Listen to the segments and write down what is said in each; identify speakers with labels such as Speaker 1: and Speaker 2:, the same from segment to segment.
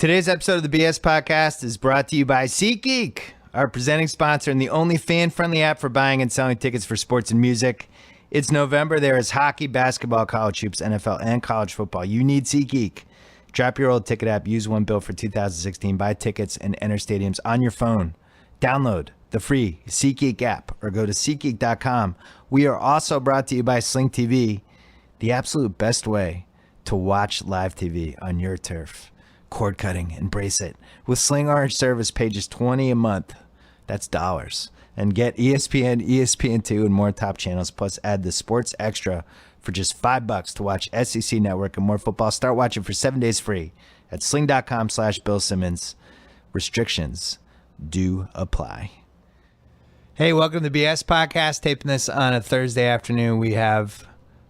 Speaker 1: Today's episode of the BS Podcast is brought to you by SeatGeek, our presenting sponsor and the only fan-friendly app for buying and selling tickets for sports and music. It's November. There is hockey, basketball, college hoops, NFL, and college football. You need SeatGeek. Drop your old ticket app, use one bill for 2016, buy tickets, and enter stadiums on your phone. Download the free SeatGeek app or go to SeatGeek.com. We are also brought to you by Sling TV, the absolute best way to watch live TV on your turf. Cord cutting, embrace it. With Sling Orange service, pay just $20 a month. That's dollars. And get ESPN, ESPN2, and more top channels. Plus, add the Sports Extra for just $5 to watch SEC Network and more football. Start watching for 7 days free at sling.com/Bill Simmons. Restrictions do apply. Hey, welcome to the BS Podcast. Taping this on a Thursday afternoon. We have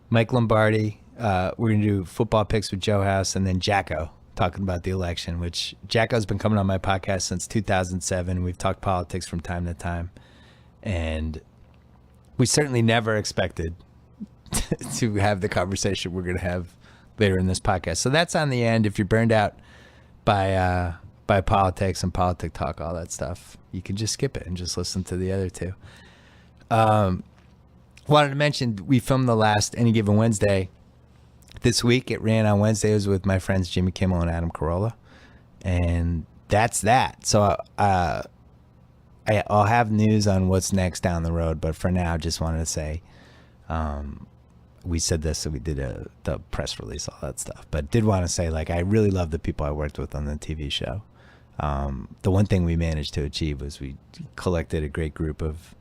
Speaker 1: Mike Lombardi. We're going to do football picks with Joe House, and then Jacko talking about the election, which Jacko's been coming on my podcast since 2007. We've talked politics from time to time, and we certainly never expected to have the conversation we're going to have later in this podcast. So that's on the end. If you're burned out by politics and politic talk, all that stuff, you can just skip it and just listen to the other two. Wanted to mention we filmed the last Any Given Wednesday this week. It ran on Wednesday. It was with my friends Jimmy Kimmel and Adam Carolla, and that's that. So I'll have news on what's next down the road, but for now, just wanted to say we said this, so we did the press release, all that stuff. But did want to say, like, I really love the people I worked with on the TV show. The one thing we managed to achieve was we collected a great group of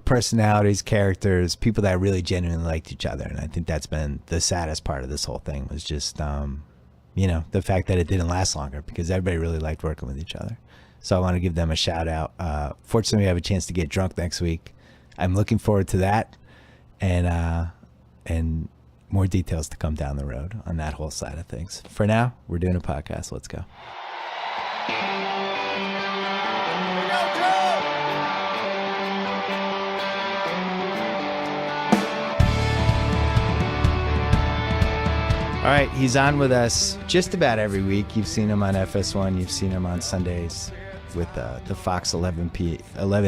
Speaker 1: personalities, characters, people that really genuinely liked each other. And I think that's been the saddest part of this whole thing, was just, the fact that it didn't last longer, because everybody really liked working with each other. So I want to give them a shout out. Fortunately, we have a chance to get drunk next week. I'm looking forward to that. And more details to come down the road on that whole side of things. For now, we're doing a podcast. Let's go. All right, he's on with us just about every week. You've seen him on FS1. You've seen him on Sundays with the Fox 11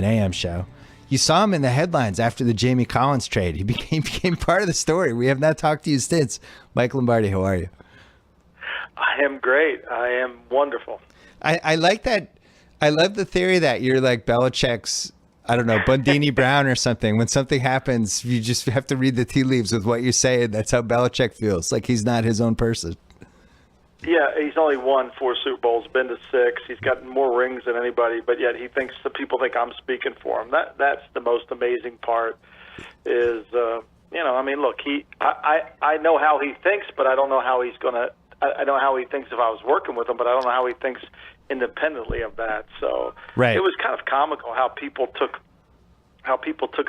Speaker 1: a.m. show. You saw him in the headlines after the Jamie Collins trade. He became part of the story. We have not talked to you since. Mike Lombardi, how are you?
Speaker 2: I am great. I am wonderful.
Speaker 1: I like that. I love the theory that you're like Belichick's, I don't know, Bundini Brown or something. When something happens, you just have to read the tea leaves with what you're saying. That's how Belichick feels. Like he's not his own person.
Speaker 2: Yeah, he's only won 4 Super Bowls, been to 6. He's got more rings than anybody, but yet he thinks the people think I'm speaking for him. That's the most amazing part. Is look, I know how he thinks, but I don't know how he's gonna. I know how he thinks if I was working with him, but I don't know how he thinks independently of that. So
Speaker 1: right.
Speaker 2: It was kind of comical how people took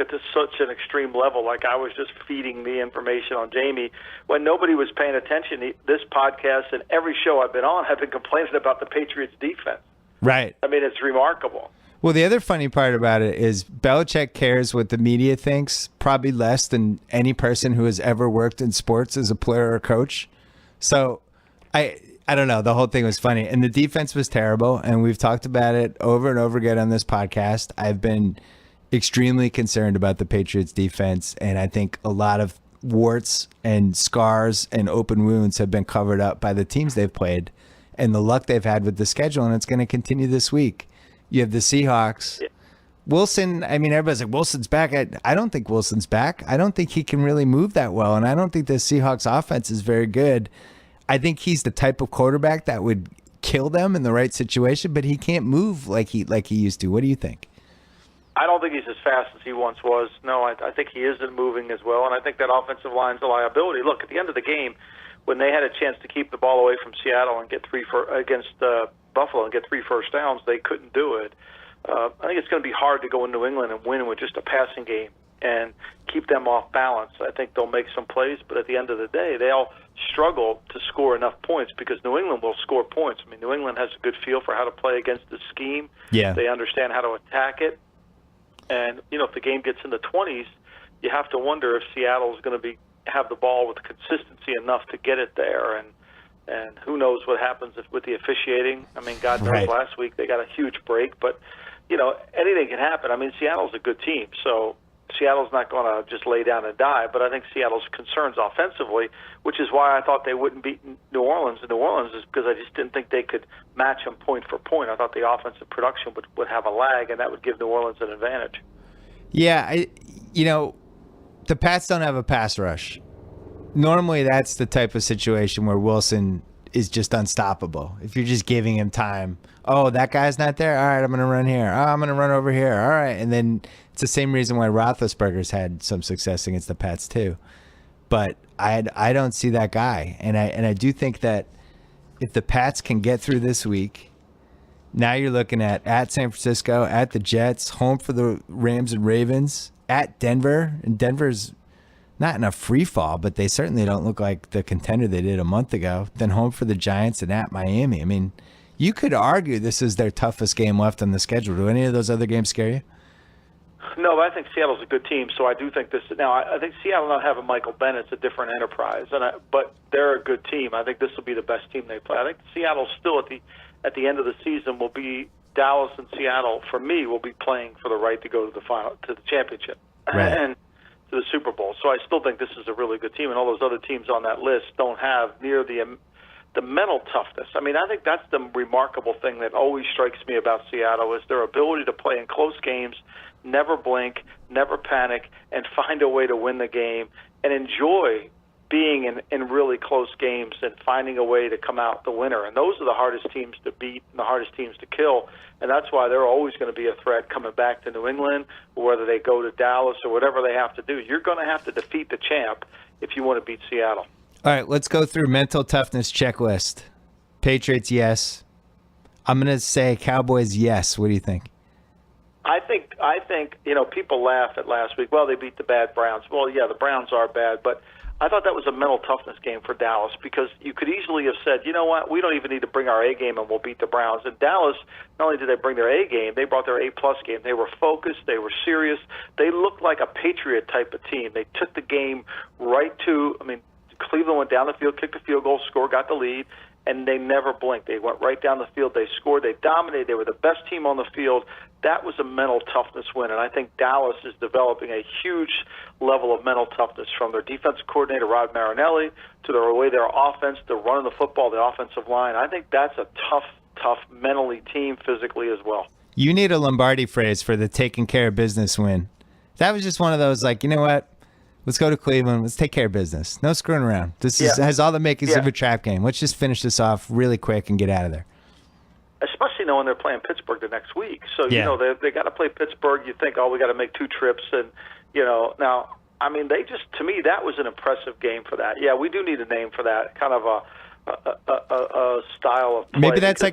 Speaker 2: it to such an extreme level. Like I was just feeding the information on Jamie when nobody was paying attention. This podcast and every show I've been on have been complaining about the Patriots defense.
Speaker 1: Right.
Speaker 2: I mean, it's remarkable.
Speaker 1: Well, the other funny part about it is Belichick cares what the media thinks probably less than any person who has ever worked in sports as a player or coach. So I don't know. The whole thing was funny. And the defense was terrible. And we've talked about it over and over again on this podcast. I've been extremely concerned about the Patriots defense, and I think a lot of warts and scars and open wounds have been covered up by the teams they've played and the luck they've had with the schedule, and it's going to continue this week. You have the Seahawks. Yeah. Wilson, I mean, everybody's like, Wilson's back. I don't think Wilson's back. I don't think he can really move that well, and I don't think the Seahawks offense is very good. I think he's the type of quarterback that would kill them in the right situation, but he can't move like he used to. What do you think?
Speaker 2: I don't think he's as fast as he once was. No, I think he isn't moving as well, and I think that offensive line's a liability. Look, at the end of the game, when they had a chance to keep the ball away from Seattle and get against Buffalo and get 3 first downs, they couldn't do it. I think it's going to be hard to go in New England and win with just a passing game and keep them off balance. I think they'll make some plays, but at the end of the day, they'll struggle to score enough points because New England will score points. I mean, New England has a good feel for how to play against the scheme.
Speaker 1: Yeah.
Speaker 2: They understand how to attack it. And, if the game gets in the 20s, you have to wonder if Seattle's going to have the ball with consistency enough to get it there. And And who knows what happens with the officiating. I mean, God knows
Speaker 1: Right.
Speaker 2: last week they got a huge break, but, anything can happen. I mean, Seattle's a good team, so Seattle's not going to just lay down and die, but I think Seattle's concerns offensively, which is why I thought they wouldn't beat New Orleans. And New Orleans is because I just didn't think they could match them point for point. I thought the offensive production would have a lag, and that would give New Orleans an advantage.
Speaker 1: Yeah, the Pats don't have a pass rush. Normally, that's the type of situation where Wilson is just unstoppable. If you're just giving him time, oh, that guy's not there? All right, I'm going to run here. Oh, I'm going to run over here. All right. And then it's the same reason why Roethlisberger's had some success against the Pats too. But I don't see that guy. And I do think that if the Pats can get through this week, now you're looking at San Francisco, at the Jets, home for the Rams and Ravens, at Denver. And Denver's not in a free fall, but they certainly don't look like the contender they did a month ago. Then home for the Giants and at Miami. I mean, you could argue this is their toughest game left on the schedule. Do any of those other games scare you?
Speaker 2: No, but I think Seattle's a good team, so I do think this. Now, I think Seattle not having Michael Bennett's a different enterprise, but they're a good team. I think this will be the best team they play. I think Seattle still at the end of the season will be Dallas and Seattle. For me, will be playing for the right to go to the championship and to the Super Bowl. So I still think this is a really good team, and all those other teams on that list don't have near the mental toughness. I mean, I think that's the remarkable thing that always strikes me about Seattle is their ability to play in close games, never blink, never panic, and find a way to win the game and enjoy being in really close games and finding a way to come out the winner. And those are the hardest teams to beat and the hardest teams to kill. And that's why they're always going to be a threat coming back to New England, or whether they go to Dallas or whatever they have to do. You're going to have to defeat the champ if you want to beat Seattle.
Speaker 1: All right, let's go through mental toughness checklist. Patriots, yes. I'm going to say Cowboys, yes. What do you think?
Speaker 2: I think people laugh at last week. Well, they beat the bad Browns. Well, yeah, the Browns are bad, but I thought that was a mental toughness game for Dallas because you could easily have said, you know what, we don't even need to bring our A game and we'll beat the Browns. And Dallas, not only did they bring their A game, they brought their A-plus game. They were focused. They were serious. They looked like a Patriot type of team. They took the game right to, Cleveland went down the field, kicked a field goal, scored, got the lead, and they never blinked. They went right down the field. They scored. They dominated. They were the best team on the field. That was a mental toughness win, and I think Dallas is developing a huge level of mental toughness from their defensive coordinator, Rod Marinelli, to the way their offense, the running the football, the offensive line. I think that's a tough mentally team physically as well. You
Speaker 1: need a Lombardi phrase for the taking care of business win. That was just one of those, like, you know what? Let's go to Cleveland. Let's take care of business. No screwing around. This has all the makings of a trap game. Let's just finish this off really quick and get out of there.
Speaker 2: Especially knowing they're playing Pittsburgh the next week. So, they got to play Pittsburgh. You think, we got to make 2 trips. And, now, to me, that was an impressive game for that. Yeah, we do need a name for that, kind of a style of play.
Speaker 1: Maybe that's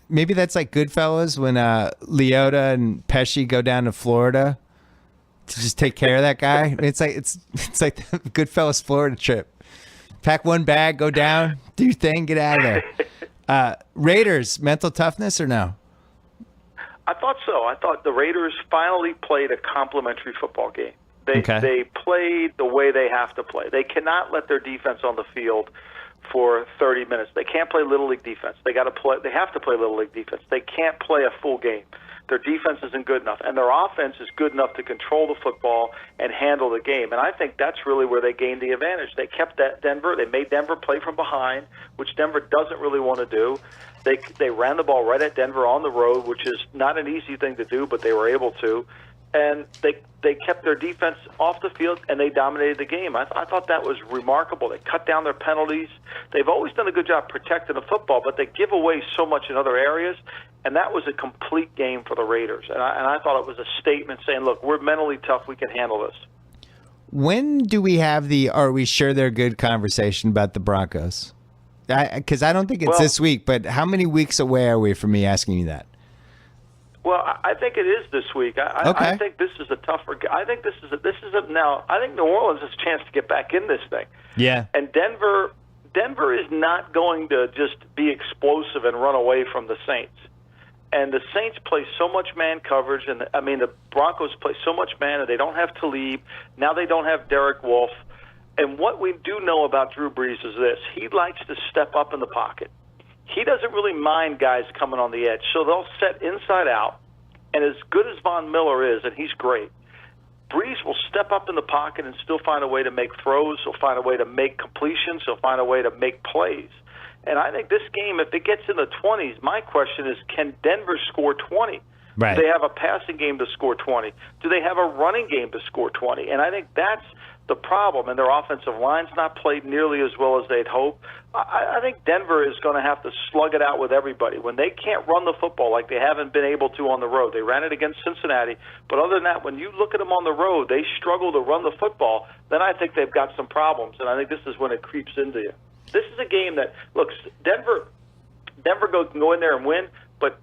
Speaker 1: maybe that's like Goodfellas when Leota and Pesci go down to Florida to just take care of that guy. It's like the Goodfellas Florida trip. Pack one bag, go down, do your thing, get out of there. Raiders, mental toughness or no?
Speaker 2: I thought so. I thought the Raiders finally played a complimentary football game. They played the way they have to play. They cannot let their defense on the field for 30 minutes. They can't play Little League defense. They have to play Little League defense. They can't play a full game. Their defense isn't good enough, and their offense is good enough to control the football and handle the game. And I think that's really where they gained the advantage. They kept that Denver. They made Denver play from behind, which Denver doesn't really want to do. They ran the ball right at Denver on the road, which is not an easy thing to do, but they were able to. And they kept their defense off the field, and they dominated the game. I thought that was remarkable. They cut down their penalties. They've always done a good job protecting the football, but they give away so much in other areas, and that was a complete game for the Raiders. And I thought it was a statement saying, look, we're mentally tough. We can handle this.
Speaker 1: When do we have the are we sure they're good conversation about the Broncos? Because I don't think it's this week, but how many weeks away are we from me asking you that?
Speaker 2: Well, I think it is this week. I think this is a tougher. I think this is now. I think New Orleans has a chance to get back in this thing.
Speaker 1: Yeah.
Speaker 2: And Denver is not going to just be explosive and run away from the Saints. And the Saints play so much man coverage, and the Broncos play so much man, and they don't have Talib. Now they don't have Derek Wolfe. And what we do know about Drew Brees is this. He likes to step up in the pocket. He doesn't really mind guys coming on the edge. So they'll set inside out. And as good as Von Miller is, and he's great, Brees will step up in the pocket and still find a way to make throws. He'll find a way to make completions. He'll find a way to make plays. And I think this game, if it gets in the 20s, my question is, can Denver score 20?
Speaker 1: Right.
Speaker 2: Do they have a passing game to score 20? Do they have a running game to score 20? And I think that's the problem, and their offensive line's not played nearly as well as they'd hope. I think Denver is going to have to slug it out with everybody. When they can't run the football like they haven't been able to on the road, they ran it against Cincinnati, but other than that, when you look at them on the road, they struggle to run the football, then I think they've got some problems, and I think this is when it creeps into you. This is a game that, look, Denver can go in there and win, but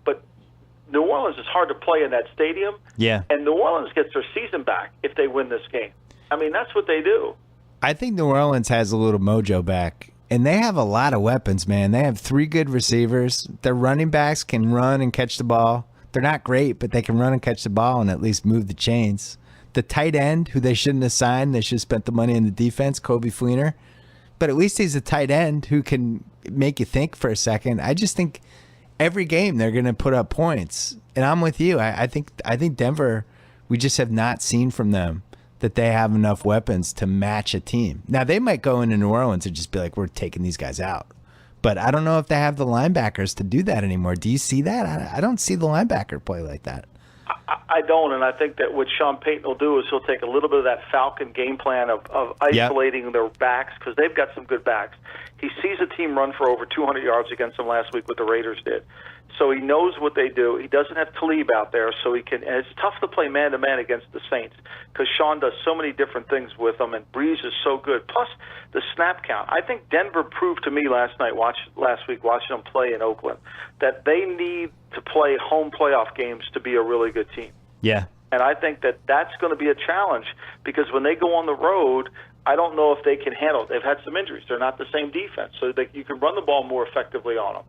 Speaker 2: New Orleans is hard to play in that stadium,
Speaker 1: Yeah.
Speaker 2: and New Orleans gets their season back if they win this game. I mean, that's what they do.
Speaker 1: I think New Orleans has a little mojo back, and they have a lot of weapons, man. They have 3 good receivers. Their running backs can run and catch the ball. They're not great, but they can run and catch the ball and at least move the chains. The tight end, who they shouldn't have signed, they should have spent the money in the defense, Kobe Fleener. But at least he's a tight end who can make you think for a second. I just think every game they're going to put up points. And I'm with you. I think Denver, we just have not seen from them that they have enough weapons to match a team. Now, they might go into New Orleans and just be like, we're taking these guys out. But I don't know if they have the linebackers to do that anymore. Do you see that? I don't see the linebacker play like that.
Speaker 2: I don't, and I think that what Sean Payton will do is he'll take a little bit of that Falcon game plan of isolating their backs, because they've got some good backs. He sees a team run for over 200 yards against them last week, what the Raiders did. So he knows what they do. He doesn't have Talib out there, so he can. And it's tough to play man-to-man against the Saints because Sean does so many different things with them, and Breeze is so good. Plus the snap count. I think Denver proved to me last week watching them play in Oakland, that they need to play home playoff games to be a really good team.
Speaker 1: Yeah.
Speaker 2: And I think that that's going to be a challenge because when they go on the road, I don't know if they can handle it. They've had some injuries. They're not the same defense, so you can run the ball more effectively on them.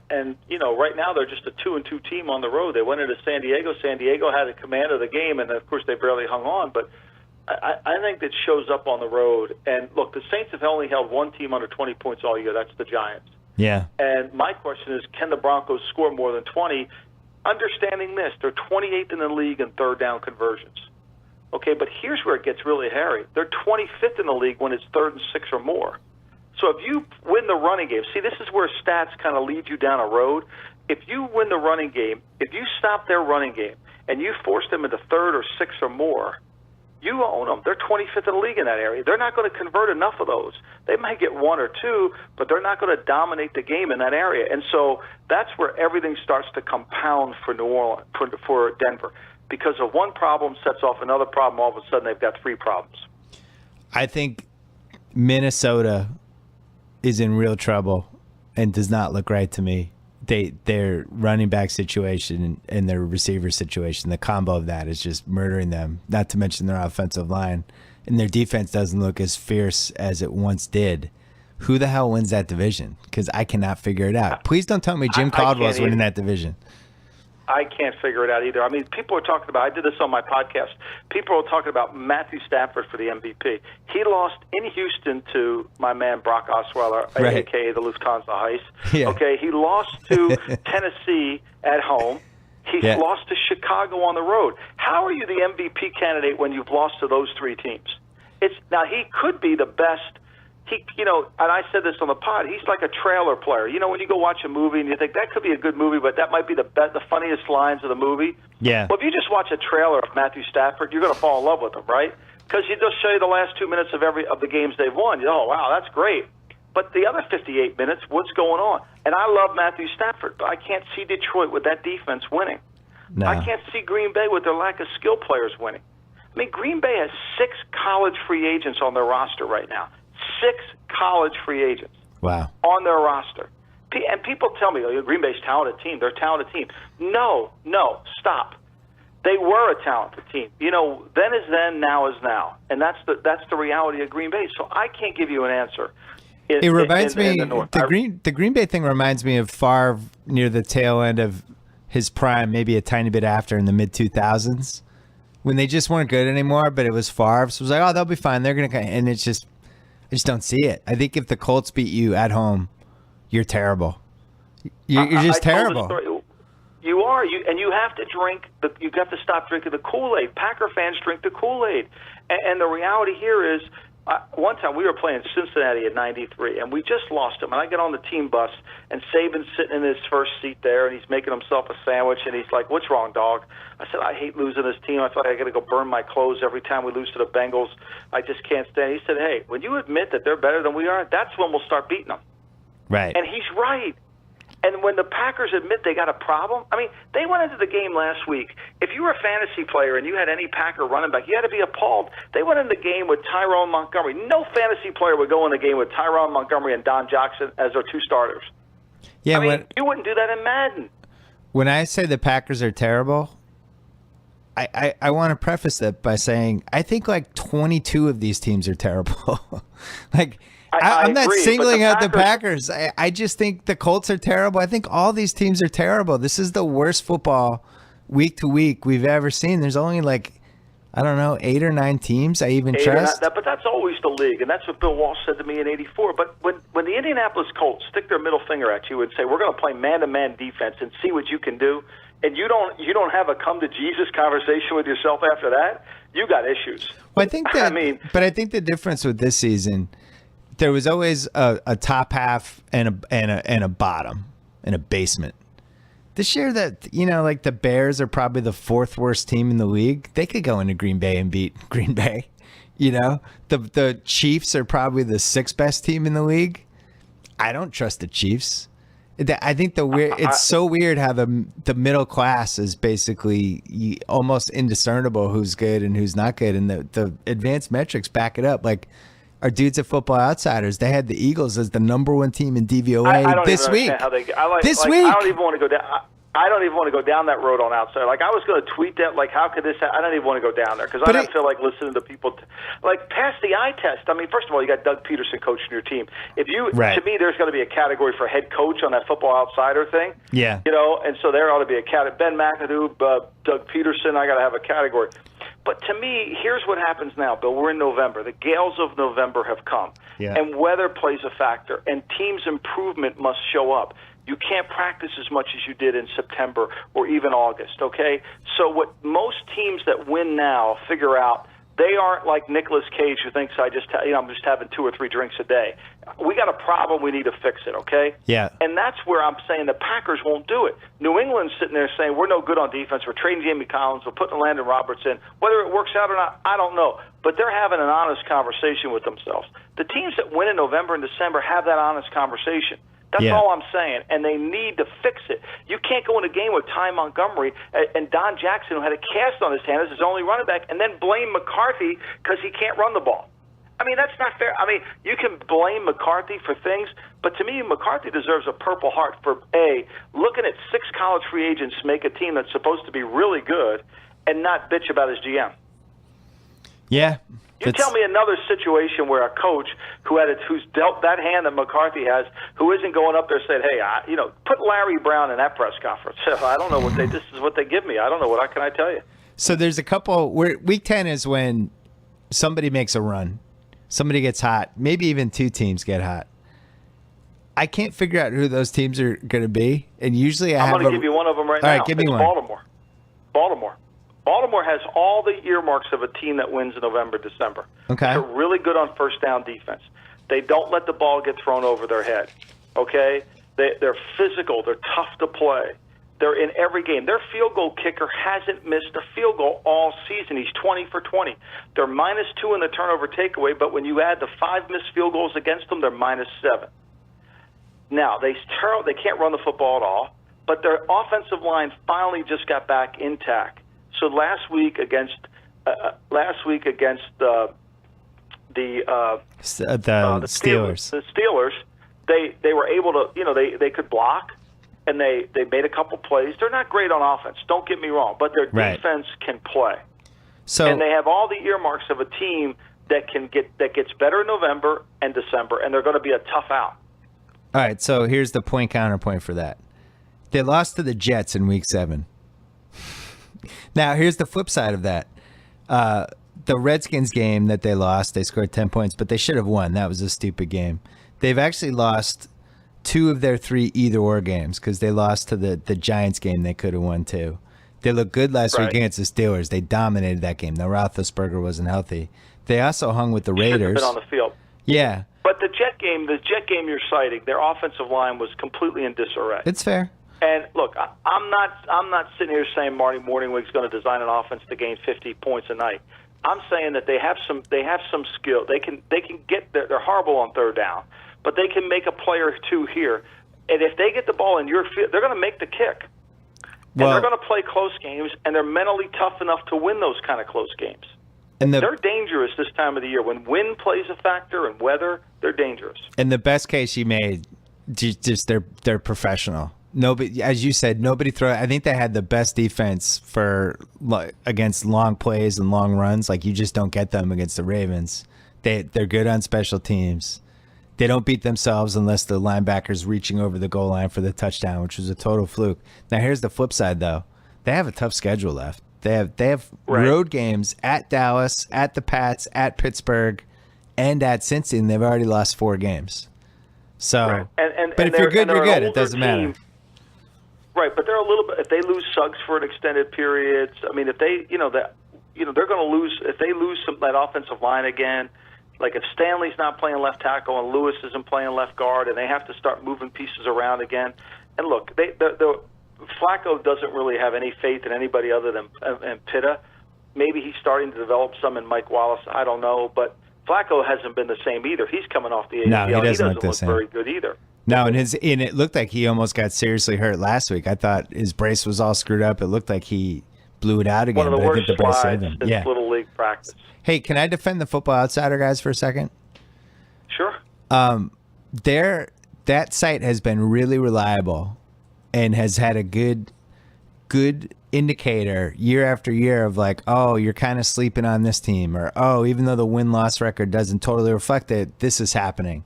Speaker 2: And you know, right now they're just a 2-2 team on the road. They went into San Diego. San Diego had a command of the game, and of course they barely hung on. But I think that shows up on the road. And look, the Saints have only held one team under 20 points all year. That's the Giants.
Speaker 1: Yeah.
Speaker 2: And my question is, can the Broncos score more than 20? Understanding this, they're 28th in the league in third down conversions. Okay, but here's where it gets really hairy. They're 25th in the league when it's 3rd and 6 or more. So if you win the running game, see, this is where stats kind of lead you down a road. If you win the running game, if you stop their running game and you force them into 3rd or 6th or more, you own them. They're 25th in the league in that area. They're not going to convert enough of those. They might get 1 or 2, but they're not going to dominate the game in that area. And so that's where everything starts to compound for New Orleans, for Denver. Because of one problem sets off another problem, all of a sudden they've got 3 problems.
Speaker 1: I think Minnesota is in real trouble and does not look right to me. Their running back situation and their receiver situation, the combo of that is just murdering them, not to mention their offensive line. And their defense doesn't look as fierce as it once did. Who the hell wins that division? Because I cannot figure it out. Please don't tell me Jim Caldwell's winning that division.
Speaker 2: I can't figure it out either. I mean, people are talking about, I did this on my podcast, people are talking about Matthew Stafford for the MVP. He lost in Houston to my man Brock Osweiler,
Speaker 1: right,
Speaker 2: a.k.a. the Lufthansa Heist.
Speaker 1: Yeah.
Speaker 2: Okay, he lost to Tennessee at home. He lost to Chicago on the road. How are you the MVP candidate when you've lost to those 3 teams? Now, he could be the best. And I said this on the pod, he's like a trailer player. You know, when you go watch a movie and you think that could be a good movie, but that might be the funniest lines of the movie.
Speaker 1: Yeah.
Speaker 2: Well, if you just watch a trailer of Matthew Stafford, you're going to fall in love with him, right? Because he just show you the last 2 minutes of the games they've won. You know, oh, wow, that's great. But the other 58 minutes, what's going on? And I love Matthew Stafford, but I can't see Detroit with that defense winning.
Speaker 1: No.
Speaker 2: I can't see Green Bay with their lack of skill players winning. I mean, Green Bay has 6 college free agents on their roster right now. 6 college free agents.
Speaker 1: Wow.
Speaker 2: On their roster. And people tell me, oh, Green Bay's a talented team. They're a talented team. No, stop. They were a talented team. You know, then is then, now is now. And that's the reality of Green Bay. So I can't give you an answer.
Speaker 1: It reminds me,
Speaker 2: the
Speaker 1: Green Bay thing reminds me of Favre near the tail end of his prime, maybe a tiny bit after in the mid-2000s, when they just weren't good anymore, but it was Favre. So it was like, oh, they'll be fine. They're going to, and I just don't see it. I think if the Colts beat you at home, you're terrible. You're just terrible.
Speaker 2: You are, and you have to drink. You got to stop drinking the Kool-Aid. Packer fans drink the Kool-Aid, and the reality here is, one time we were playing Cincinnati at '93, and we just lost him. And I get on the team bus, and Saban's sitting in his first seat there, and he's making himself a sandwich, and he's like, "What's wrong, dog?" I said, "I hate losing this team. I feel like I got to go burn my clothes every time we lose to the Bengals. I just can't stand." He said, "Hey, when you admit that they're better than we are, that's when we'll start beating them."
Speaker 1: Right.
Speaker 2: And he's right. And when the Packers admit they got a problem, I mean, they went into the game last week. If you were a fantasy player and you had any Packer running back, you had to be appalled. They went in the game with Tyrone Montgomery. No fantasy player would go in the game with Tyrone Montgomery and Don Jackson as their two starters.
Speaker 1: Yeah,
Speaker 2: I mean, you wouldn't do that in Madden.
Speaker 1: When I say the Packers are terrible, I want to preface that by saying I think like 22 of these teams are terrible. Like, I'm not singling out the Packers. I just think the Colts are terrible. I think all these teams are terrible. This is the worst football week to week we've ever seen. There's only like, I don't know, 8 or 9 teams I even trust.
Speaker 2: But that's always the league, and that's what Bill Walsh said to me in '84. But when the Indianapolis Colts stick their middle finger at you and say, "We're going to play man-to-man defense and see what you can do," and you don't have a come to Jesus conversation with yourself after that, you got issues.
Speaker 1: Well, I think that. But I think the difference with this season, there was always a top half and a bottom and a basement. This year, that like the Bears are probably the 4th worst team in the league. They could go into Green Bay and beat Green Bay. The Chiefs are probably the 6th best team in the league. I don't trust the Chiefs. I think it's so weird how the middle class is basically almost indiscernible who's good and who's not good, and the advanced metrics back it up. Like, our dudes at Football Outsiders, they had the Eagles as the #1 team in DVOA this week. This week,
Speaker 2: I don't even want to go down. I don't even want to go down that road on Outsider. Like, I was going to tweet that. Like, how could this? I don't even want to go down there because I don't feel like listening to people. Like, pass the eye test. I mean, first of all, you got Doug Peterson coaching your team. If you, to me, there's going to be a category for head coach on that Football Outsider thing.
Speaker 1: Yeah.
Speaker 2: And so there ought to be a category. Ben McAdoo, Doug Peterson. I got to have a category. But to me, here's what happens now, Bill. We're in November. The gales of November have come.
Speaker 1: Yeah.
Speaker 2: And weather plays a factor. And teams' improvement must show up. You can't practice as much as you did in September or even August, okay? So what most teams that win now figure out, they aren't like Nicolas Cage who thinks I'm just having 2 or 3 drinks a day. We got a problem. We need to fix it, okay?
Speaker 1: Yeah.
Speaker 2: And that's where I'm saying the Packers won't do it. New England's sitting there saying, we're no good on defense. We're trading Jamie Collins. We're putting Landon Roberts in. Whether it works out or not, I don't know. But they're having an honest conversation with themselves. The teams that win in November and December have that honest conversation. That's all I'm saying, and they need to fix it. You can't go in a game with Ty Montgomery and Don Jackson, who had a cast on his hand as his only running back, and then blame McCarthy because he can't run the ball. I mean, that's not fair. I mean, you can blame McCarthy for things, but to me, McCarthy deserves a Purple Heart for, A, looking at 6 college free agents make a team that's supposed to be really good and not bitch about his GM.
Speaker 1: Yeah.
Speaker 2: You tell me another situation where a coach who's dealt that hand that McCarthy has, who isn't going up there saying, "Hey, put Larry Brown in that press conference." I don't know what this is what they give me. I don't know what can I tell you.
Speaker 1: So there's a couple. Week 10 is when somebody makes a run, somebody gets hot, maybe even 2 teams get hot. I can't figure out who those teams are going to be, and usually I'm
Speaker 2: going to give you one of them right now.
Speaker 1: All right, give me one.
Speaker 2: Baltimore has all the earmarks of a team that wins in November, December.
Speaker 1: Okay.
Speaker 2: They're really good on first down defense. They don't let the ball get thrown over their head. Okay? They're physical. They're tough to play. They're in every game. Their field goal kicker hasn't missed a field goal all season. He's 20 for 20. They're -2 in the turnover takeaway, but when you add the 5 missed field goals against them, they're -7. Now, they can't run the football at all, but their offensive line finally just got back intact. So last week against the Steelers, they were able to, they could block, and they made a couple plays. They're not great on offense, don't get me wrong, but their defense can play. And they have all the earmarks of a team that gets better in November and December, and they're going to be a tough out.
Speaker 1: All right, so here's the counterpoint for that. They lost to the Jets in Week 7. Now, here's the flip side of that. The Redskins game that they lost, they scored 10 points, but they should have won. That was a stupid game. They've actually lost 2 of their 3 either-or games because they lost to the Giants game they could have won too. They looked good last week against the Steelers. They dominated that game. Now, Roethlisberger wasn't healthy. They also hung with the Raiders.
Speaker 2: Should have been on the field.
Speaker 1: Yeah.
Speaker 2: But the Jet game you're citing, their offensive line was completely in disarray.
Speaker 1: It's fair.
Speaker 2: And look, I'm not sitting here saying Marty Morningwig's going to design an offense to gain 50 points a night. I'm saying that they have some skill. They can get they're horrible on third down, but they can make a play or two here. And if they get the ball in your field, they're going to make the kick. And they're going to play close games, and they're mentally tough enough to win those kind of close games. And they're dangerous this time of the year. When wind plays a factor and weather, they're dangerous.
Speaker 1: And the best case you made, just they're professional. Nobody, as you said, nobody throw. I think they had the best defense against long plays and long runs. Like, you just don't get them against the Ravens. They're good on special teams. They don't beat themselves unless the linebacker's reaching over the goal line for the touchdown, which was a total fluke. Now, here's the flip side, though. They have a tough schedule left. They have road games at Dallas, at the Pats, at Pittsburgh, and at Cincy, and they've already lost 4 games. So, but if you're good, you're good. It doesn't matter.
Speaker 2: Right, but they're a little bit. If they lose Suggs for an extended period, I mean, if they, they're going to lose. If they lose that offensive line again, like if Stanley's not playing left tackle and Lewis isn't playing left guard, and they have to start moving pieces around again. And look, Flacco doesn't really have any faith in anybody other than Pitta. Maybe he's starting to develop some in Mike Wallace. I don't know, but Flacco hasn't been the same either. He's coming off the ACL.
Speaker 1: No, he doesn't look
Speaker 2: very good either.
Speaker 1: No, and it looked like he almost got seriously hurt last week. I thought his brace was all screwed up. It looked like he blew it out again.
Speaker 2: One of the worst slides
Speaker 1: since
Speaker 2: Little League practice.
Speaker 1: Hey, can I defend the Football Outsider guys for a second?
Speaker 2: Sure.
Speaker 1: That site has been really reliable and has had a good indicator year after year of like, oh, you're kind of sleeping on this team, or oh, even though the win-loss record doesn't totally reflect it, this is happening.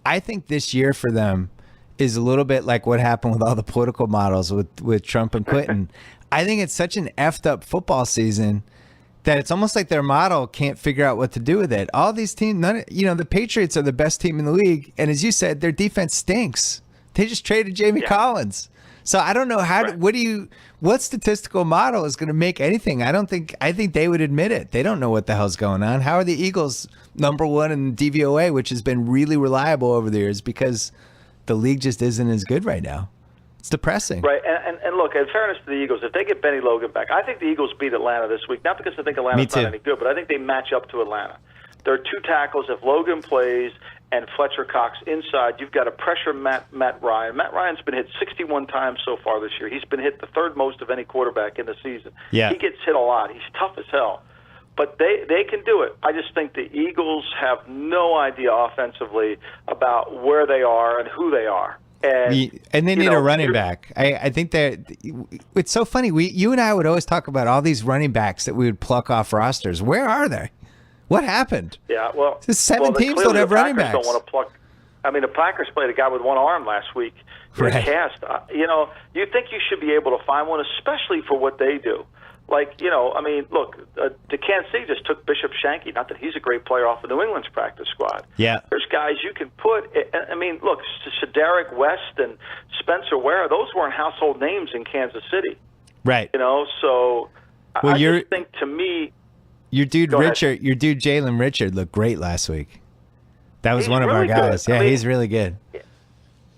Speaker 1: I think this year for them is a little bit like what happened with all the political models with Trump and Clinton. I think it's such an effed up football season that it's almost like their model can't figure out what to do with it. All these teams, the Patriots are the best team in the league, and as you said, their defense stinks. They just traded Jamie Collins. So I don't know what statistical model is going to make anything. I think they would admit it. They don't know what the hell's going on. How are the Eagles #1 in DVOA, which has been really reliable over the years, because the league just isn't as good right now. It's depressing.
Speaker 2: Right, and look, in fairness to the Eagles, if they get Benny Logan back, I think the Eagles beat Atlanta this week, not because I think Atlanta's not any good, but I think they match up to Atlanta. There are 2 tackles. If Logan plays and Fletcher Cox inside, you've got to pressure Matt Ryan. Matt Ryan's been hit 61 times so far this year. He's been hit the 3rd most of any quarterback in the season.
Speaker 1: Yeah.
Speaker 2: He gets hit a lot. He's tough as hell. But they can do it. I just think the Eagles have no idea offensively about where they are and who they are. And
Speaker 1: they need a running back. I think that it's so funny. You and I would always talk about all these running backs that we would pluck off rosters. Where are they? What happened?
Speaker 2: Yeah, well,
Speaker 1: 7 teams don't have running backs.
Speaker 2: Don't want to pluck. I mean, the Packers played a guy with one arm last week in a cast. You think you should be able to find one, especially for what they do. Like, I mean, look, the Kansas City just took Bishop Shanky. Not that he's a great player off of New England's practice squad.
Speaker 1: Yeah.
Speaker 2: There's guys you can put. I mean, look, Shadarick West and Spencer Ware, those weren't household names in Kansas City.
Speaker 1: Right.
Speaker 2: So I just think, to me,
Speaker 1: your dude Jalen Richard looked great last week. That was one of our guys. Good. Yeah, he's really good.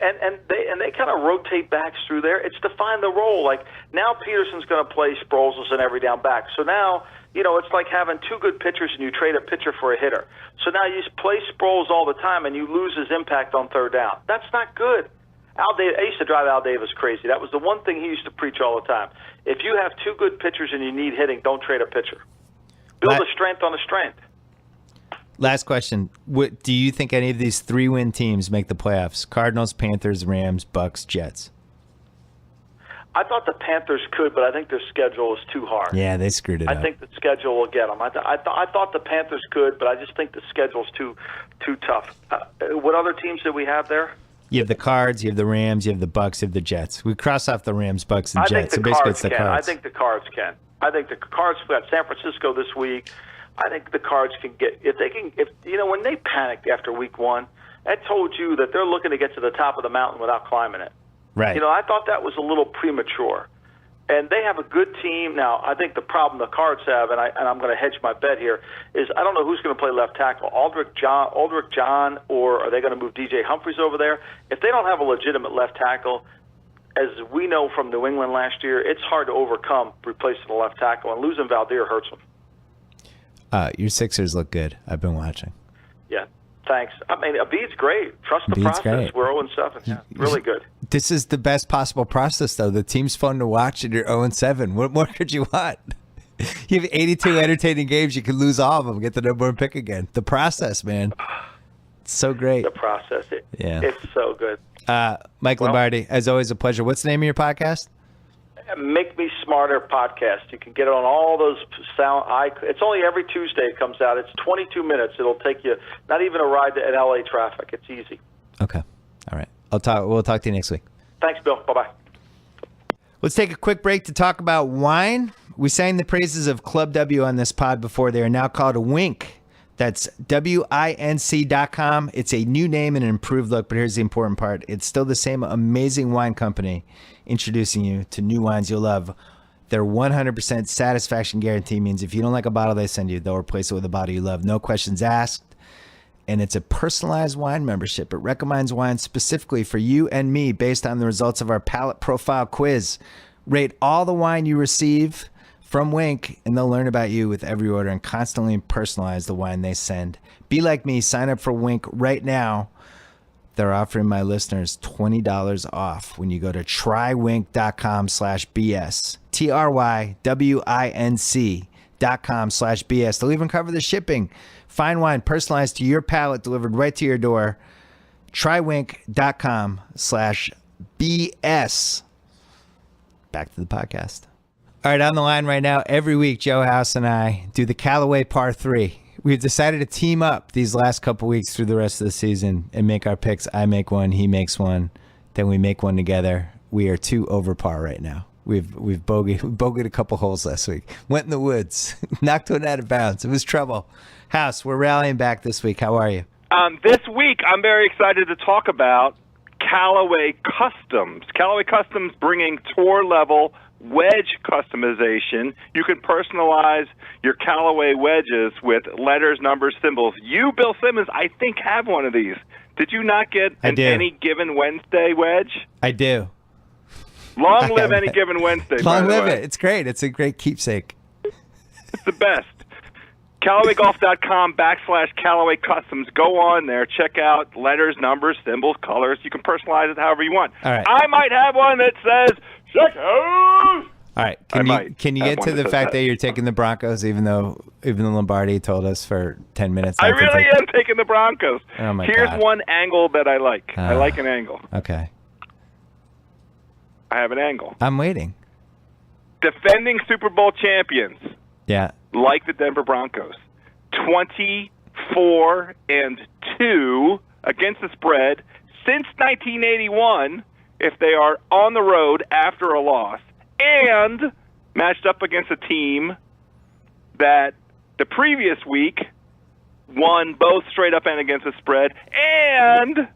Speaker 2: And they kind of rotate backs through there. It's to find the role. Like, now Peterson's going to play Sproles as an every down back. So now, it's like having 2 good pitchers and you trade a pitcher for a hitter. So now you play Sproles all the time and you lose his impact on third down. That's not good. I used to drive Al Davis crazy. That was the one thing he used to preach all the time. If you have 2 good pitchers and you need hitting, don't trade a pitcher. Build a strength on a strength.
Speaker 1: Last question. Do you think any of these 3-win teams make the playoffs? Cardinals, Panthers, Rams, Bucks, Jets.
Speaker 2: I thought the Panthers could, but I think their schedule is too hard.
Speaker 1: Yeah, they screwed it up.
Speaker 2: I think the schedule will get them. I thought the Panthers could, but I just think the schedule's too tough. What other teams did we have there?
Speaker 1: You have the Cards, you have the Rams, you have the Bucks, you have the Jets. We cross off the Rams, Bucks, and
Speaker 2: I
Speaker 1: Jets.
Speaker 2: think
Speaker 1: So
Speaker 2: the
Speaker 1: basically,
Speaker 2: Cards
Speaker 1: it's the
Speaker 2: can.
Speaker 1: Cards.
Speaker 2: I think the Cards can. I think the Cards got San Francisco this week. I think the Cards can get when they panicked after week 1, that told you that they're looking to get to the top of the mountain without climbing it.
Speaker 1: Right.
Speaker 2: I thought that was a little premature. And they have a good team. Now, I think the problem the Cards have, and I'm going to hedge my bet here, is I don't know who's going to play left tackle, Aldrich John, or are they going to move DJ Humphries over there? If they don't have a legitimate left tackle, as we know from New England last year, it's hard to overcome replacing the left tackle, and losing Valdir hurts them.
Speaker 1: Your Sixers look good. I've been watching.
Speaker 2: Yeah, thanks. I mean, Abid's great. Trust the
Speaker 1: Embiid's
Speaker 2: process.
Speaker 1: great.
Speaker 2: We're 0-7. Yeah, really good.
Speaker 1: This is the best possible process, though. The team's fun to watch, and you're 0-7. What more could you want? You have 82 entertaining games. You can lose all of them, get the number 1 pick again. The process, man. It's so great.
Speaker 2: The process. It's so good.
Speaker 1: Mike Lombardi, as always, a pleasure. What's the name of your podcast?
Speaker 2: Make Me Smarter podcast. You can get it on all those sound. It's only every Tuesday it comes out. It's 22 minutes. It'll take you not even a ride in LA traffic. It's easy.
Speaker 1: Okay. All right. We'll talk to you next week.
Speaker 2: Thanks, Bill. Bye-bye.
Speaker 1: Let's take a quick break to talk about wine. We sang the praises of Club W on this pod before. They are now called Winc. That's WINC.com. It's a new name and an improved look, but here's the important part. It's still the same amazing wine company introducing you to new wines you'll love. Their 100% satisfaction guarantee means if you don't like a bottle they send you, they'll replace it with a bottle you love. No questions asked. And it's a personalized wine membership. It recommends wine specifically for you and me based on the results of our palate profile quiz. Rate all the wine you receive from Winc, and they'll learn about you with every order and constantly personalize the wine they send. Be like me. Sign up for Winc right now. They're offering my listeners $20 off when you go to trywinc.com/BS. TRYWINC.com/BS. They'll even cover the shipping. Fine wine personalized to your palate, delivered right to your door. Trywinc.com/BS. Back to the podcast. All right, on the line right now, every week, Joe House and I do the Callaway Par 3. We've decided to team up these last couple weeks through the rest of the season and make our picks. I make one, he makes one, then we make one together. We are 2 over par right now. We've bogeyed a couple holes last week. Went in the woods, knocked one out of bounds. It was trouble. House, we're rallying back this week. How are you?
Speaker 3: This week, I'm very excited to talk about Callaway Customs. Callaway Customs bringing tour-level wedge customization. You can personalize your Callaway wedges with letters, numbers, symbols. You, Bill Simmons, I think have one of these. Did you not get an Any Given Wednesday wedge?
Speaker 1: I do.
Speaker 3: Long live Any Given Wednesday.
Speaker 1: Long live it. It's great. It's a great keepsake.
Speaker 3: It's the best. CallawayGolf.com/Callaway Customs. Go on there. Check out letters, numbers, symbols, colors. You can personalize it however you want.
Speaker 1: All right.
Speaker 3: I might have one that says, "Check out."
Speaker 1: All right. Can you get to the fact that you're taking the Broncos, even though Lombardi told us for 10 minutes?
Speaker 3: I really am taking the Broncos.
Speaker 1: Oh my
Speaker 3: Here's
Speaker 1: God.
Speaker 3: one angle that I like. I like an angle.
Speaker 1: Okay.
Speaker 3: I have an angle.
Speaker 1: I'm waiting.
Speaker 3: Defending Super Bowl champions,
Speaker 1: Yeah.
Speaker 3: like the Denver Broncos, 24-2 against the spread since 1981 if they are on the road after a loss, and matched up against a team that the previous week won both straight up and against the spread, and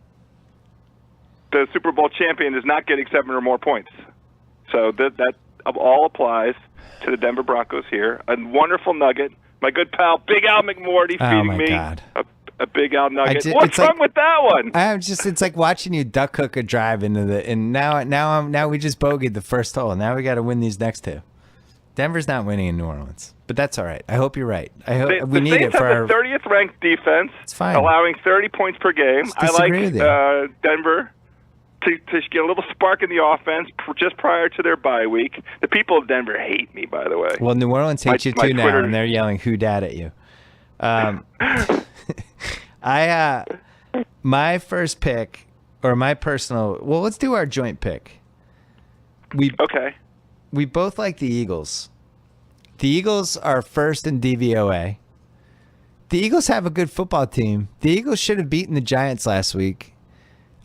Speaker 3: the Super Bowl champion is not getting 7 or more points. So that all applies to the Denver Broncos here. A wonderful nugget. My good pal, Big Al McMorty, feeding me
Speaker 1: God.
Speaker 3: a Big Al nugget. What's wrong with that one?
Speaker 1: It's like watching you duck hook a drive into the, and now we just bogeyed the first hole. Now we got to win these next 2. Denver's not winning in New Orleans, but that's all right. I hope you're right. I hope we need it for
Speaker 3: our 30th ranked defense.
Speaker 1: It's fine.
Speaker 3: Allowing 30 points per game. I like Denver to get a little spark in the offense just prior to their bye week. The people of Denver hate me, by the way.
Speaker 1: Well, New Orleans hates you too now, and they're yelling "Who dat" at you. My first pick, or my personal. Well, let's do our joint pick.
Speaker 3: Okay.
Speaker 1: We both like the Eagles. The Eagles are first in DVOA. The Eagles have a good football team. The Eagles should have beaten the Giants last week.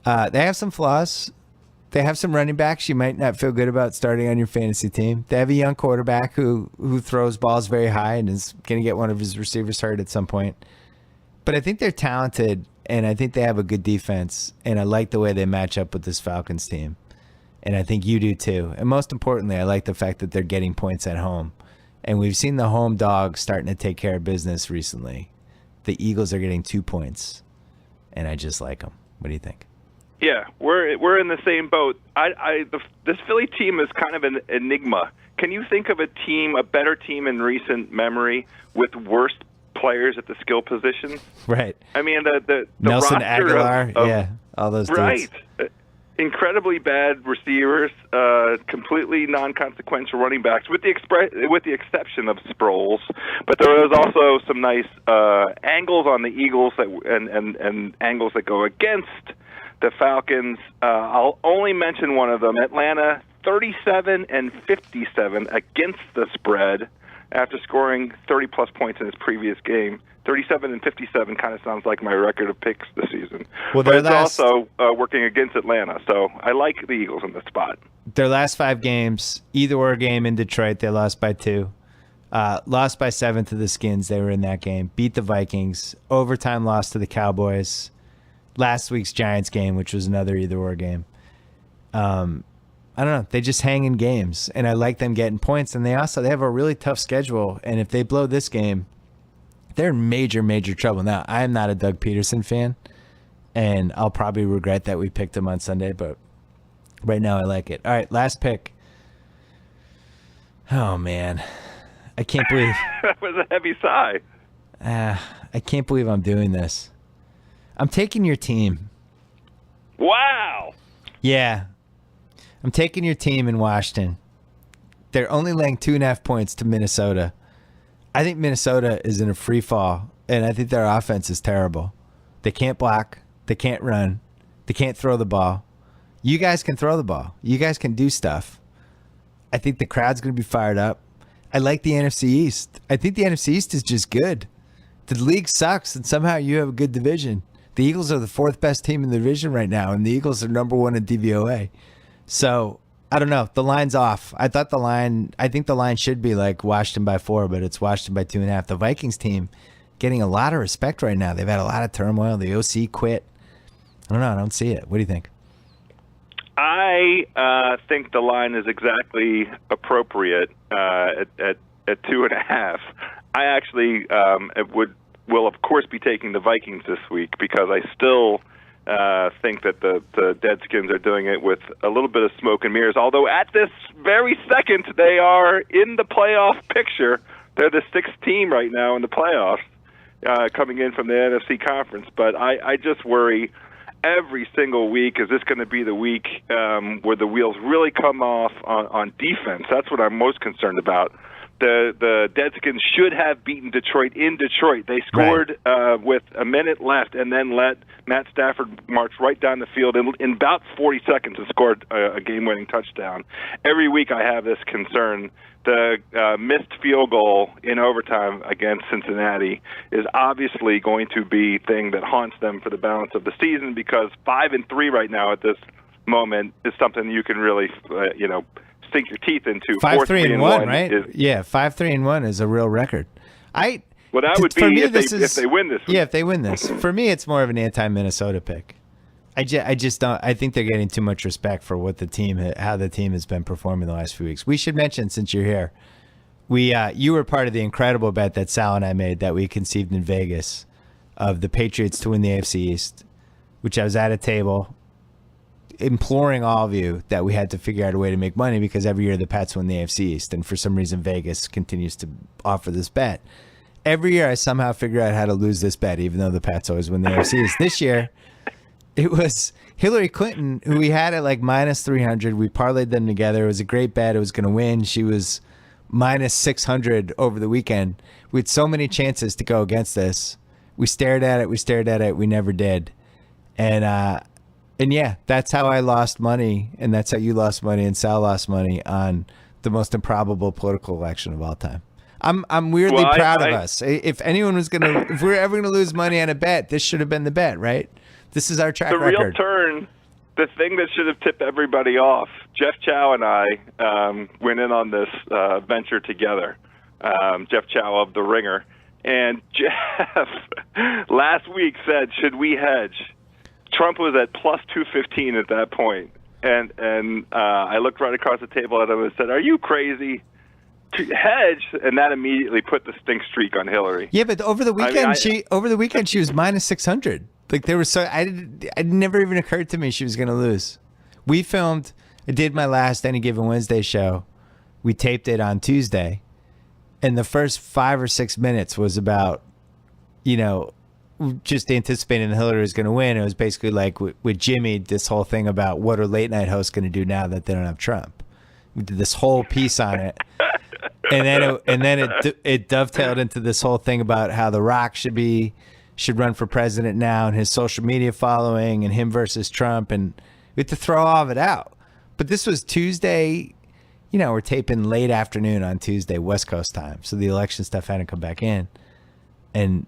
Speaker 1: They have some flaws. They have some running backs you might not feel good about starting on your fantasy team. They have a young quarterback who throws balls very high and is going to get one of his receivers hurt at some point. But I think they're talented, and I think they have a good defense, and I like the way they match up with this Falcons team. And I think you do too. And most importantly, I like the fact that they're getting points at home. And we've seen the home dog starting to take care of business recently. The Eagles are getting 2 points, and I just like them. What do you think?
Speaker 3: Yeah, we're in the same boat. This Philly team is kind of an enigma. Can you think of a better team in recent memory with worse players at the skill positions?
Speaker 1: Right.
Speaker 3: I mean, the
Speaker 1: Nelson
Speaker 3: roster
Speaker 1: Aguilar,
Speaker 3: of
Speaker 1: all those
Speaker 3: right.
Speaker 1: dudes.
Speaker 3: Incredibly bad receivers, completely non-consequential running backs, with the exception of Sproles. But there was also some nice angles on the Eagles and angles that go against the Falcons. I'll only mention one of them. Atlanta, 37-57 against the spread after scoring 30-plus points in his previous game. 37-57 kind of sounds like my record of picks this season.
Speaker 1: Well,
Speaker 3: but it's also working against Atlanta, so I like the Eagles in this spot.
Speaker 1: Their last 5 games, either-or game in Detroit, they lost by 2. Lost by 7 to the Skins. They were in that game. Beat the Vikings. Overtime loss to the Cowboys. Last week's Giants game, which was another either-or game. I don't know. They just hang in games, and I like them getting points. And they have a really tough schedule. And if they blow this game, they're in major, major trouble. Now, I am not a Doug Peterson fan, and I'll probably regret that we picked him on Sunday, but right now I like it. All right, last pick. Oh, man. I can't believe.
Speaker 3: That was a heavy sigh.
Speaker 1: I can't believe I'm doing this. I'm taking your team.
Speaker 3: Wow.
Speaker 1: Yeah. I'm taking your team in Washington. They're only laying 2.5 points to Minnesota. I think Minnesota is in a free fall, and I think their offense is terrible. They can't block. They can't run. They can't throw the ball. You guys can throw the ball. You guys can do stuff. I think the crowd's going to be fired up. I like the NFC East. I think the NFC East is just good. The league sucks, and somehow you have a good division. The Eagles are the 4th best team in the division right now, and the Eagles are number 1 in DVOA. So, I don't know. The line's off. I think the line should be like Washington by 4, but it's Washington by 2.5. The Vikings team getting a lot of respect right now. They've had a lot of turmoil. The OC quit. I don't know. I don't see it. What do you think?
Speaker 3: I think the line is exactly appropriate at 2.5. I actually will of course be taking the Vikings this week because I still think that the Deadskins are doing it with a little bit of smoke and mirrors. Although at this very second they are in the playoff picture. They're the 6th team right now in the playoffs, coming in from the NFC conference. But I just worry every single week, is this going to be the week where the wheels really come off on defense? That's what I'm most concerned about. The Deadskins should have beaten Detroit in Detroit. They scored with a minute left and then let Matt Stafford march right down the field in about 40 seconds and scored a game-winning touchdown. Every week I have this concern. The missed field goal in overtime against Cincinnati is obviously going to be a thing that haunts them for the balance of the season because 5-3 right now at this moment is something you can really, sink your teeth into.
Speaker 1: 5-3-1, right? 5-3-1 is a real record.
Speaker 3: Well, that would be if they win this week.
Speaker 1: Yeah, if they win this. For me, it's more of an anti-Minnesota pick. I just don't. I think they're getting too much respect for how the team has been performing the last few weeks. We should mention, since you're here, you were part of the incredible bet that Sal and I made that we conceived in Vegas of the Patriots to win the AFC East, which I was at a table imploring all of you that we had to figure out a way to make money because every year the Pats win the AFC East, and for some reason Vegas continues to offer this bet. Every year I somehow figure out how to lose this bet, even though the Pats always win the AFC East. This year, it was Hillary Clinton, who we had at like minus 300. We parlayed them together. It was a great bet. It was going to win. She was minus 600 over the weekend. We had so many chances to go against this. We stared at it. We never did. And yeah, that's how I lost money, and that's how you lost money, and Sal lost money on the most improbable political election of all time. I'm weirdly proud of us. If we're ever gonna lose money on a bet, this should have been the bet, right? This is our track
Speaker 3: the
Speaker 1: record.
Speaker 3: real turn, the thing that should have tipped everybody off. Jeff Chow and I went in on this venture together. Jeff Chow of The Ringer. And Jeff last week said, should we hedge? Trump was at plus 215 at that point. And I looked right across the table at him and said, are you crazy? To hedge, and that immediately put the stink streak on Hillary.
Speaker 1: Yeah, but over the weekend, she was minus 600. Like there was it never even occurred to me she was going to lose. I did my last Any Given Wednesday show. We taped it on Tuesday. And the first 5 or 6 minutes was about, just anticipating that Hillary was going to win. It was basically like with Jimmy, this whole thing about what are late night hosts going to do now that they don't have Trump. We did this whole piece on it. And then it dovetailed into this whole thing about how The Rock should run for president now, and his social media following, and him versus Trump, and we had to throw all of it out. But this was Tuesday. We're taping late afternoon on Tuesday, West Coast time. So the election stuff hadn't come back in. And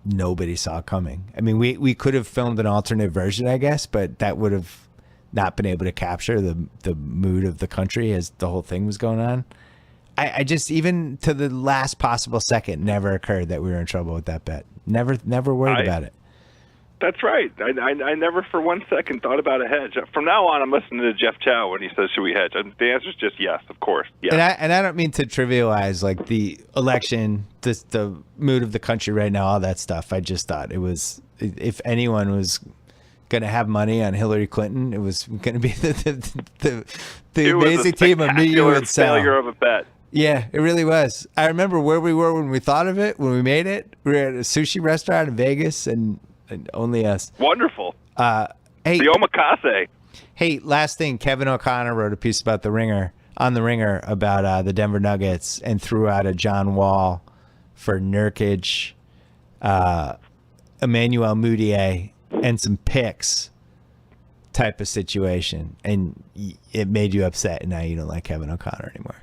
Speaker 1: nobody saw it coming. I mean, we could have filmed an alternate version, I guess, but that would have not been able to capture the mood of the country as the whole thing was going on. I just, even to the last possible second, never occurred that we were in trouble with that bet. Never worried about it.
Speaker 3: That's right. I never for 1 second thought about a hedge. From now on, I'm listening to Jeff Chow when he says, should we hedge? And the answer is just yes, of course. Yes.
Speaker 1: And I don't mean to trivialize like the election, the mood of the country right now, all that stuff. I just thought it was, if anyone was going to have money on Hillary Clinton, it was going to be the amazing team of me, you, and Sal.
Speaker 3: Failure of a bet.
Speaker 1: Yeah, it really was. I remember where we were when we thought of it, when we made it. We were at a sushi restaurant in Vegas, and only us.
Speaker 3: Wonderful.
Speaker 1: Hey,
Speaker 3: the omakase.
Speaker 1: Hey, last thing. Kevin O'Connor wrote a piece about The Ringer about the Denver Nuggets, and threw out a John Wall for Nurkic, Emmanuel Mudiay, and some picks type of situation. And it made you upset, and now you don't like Kevin O'Connor anymore.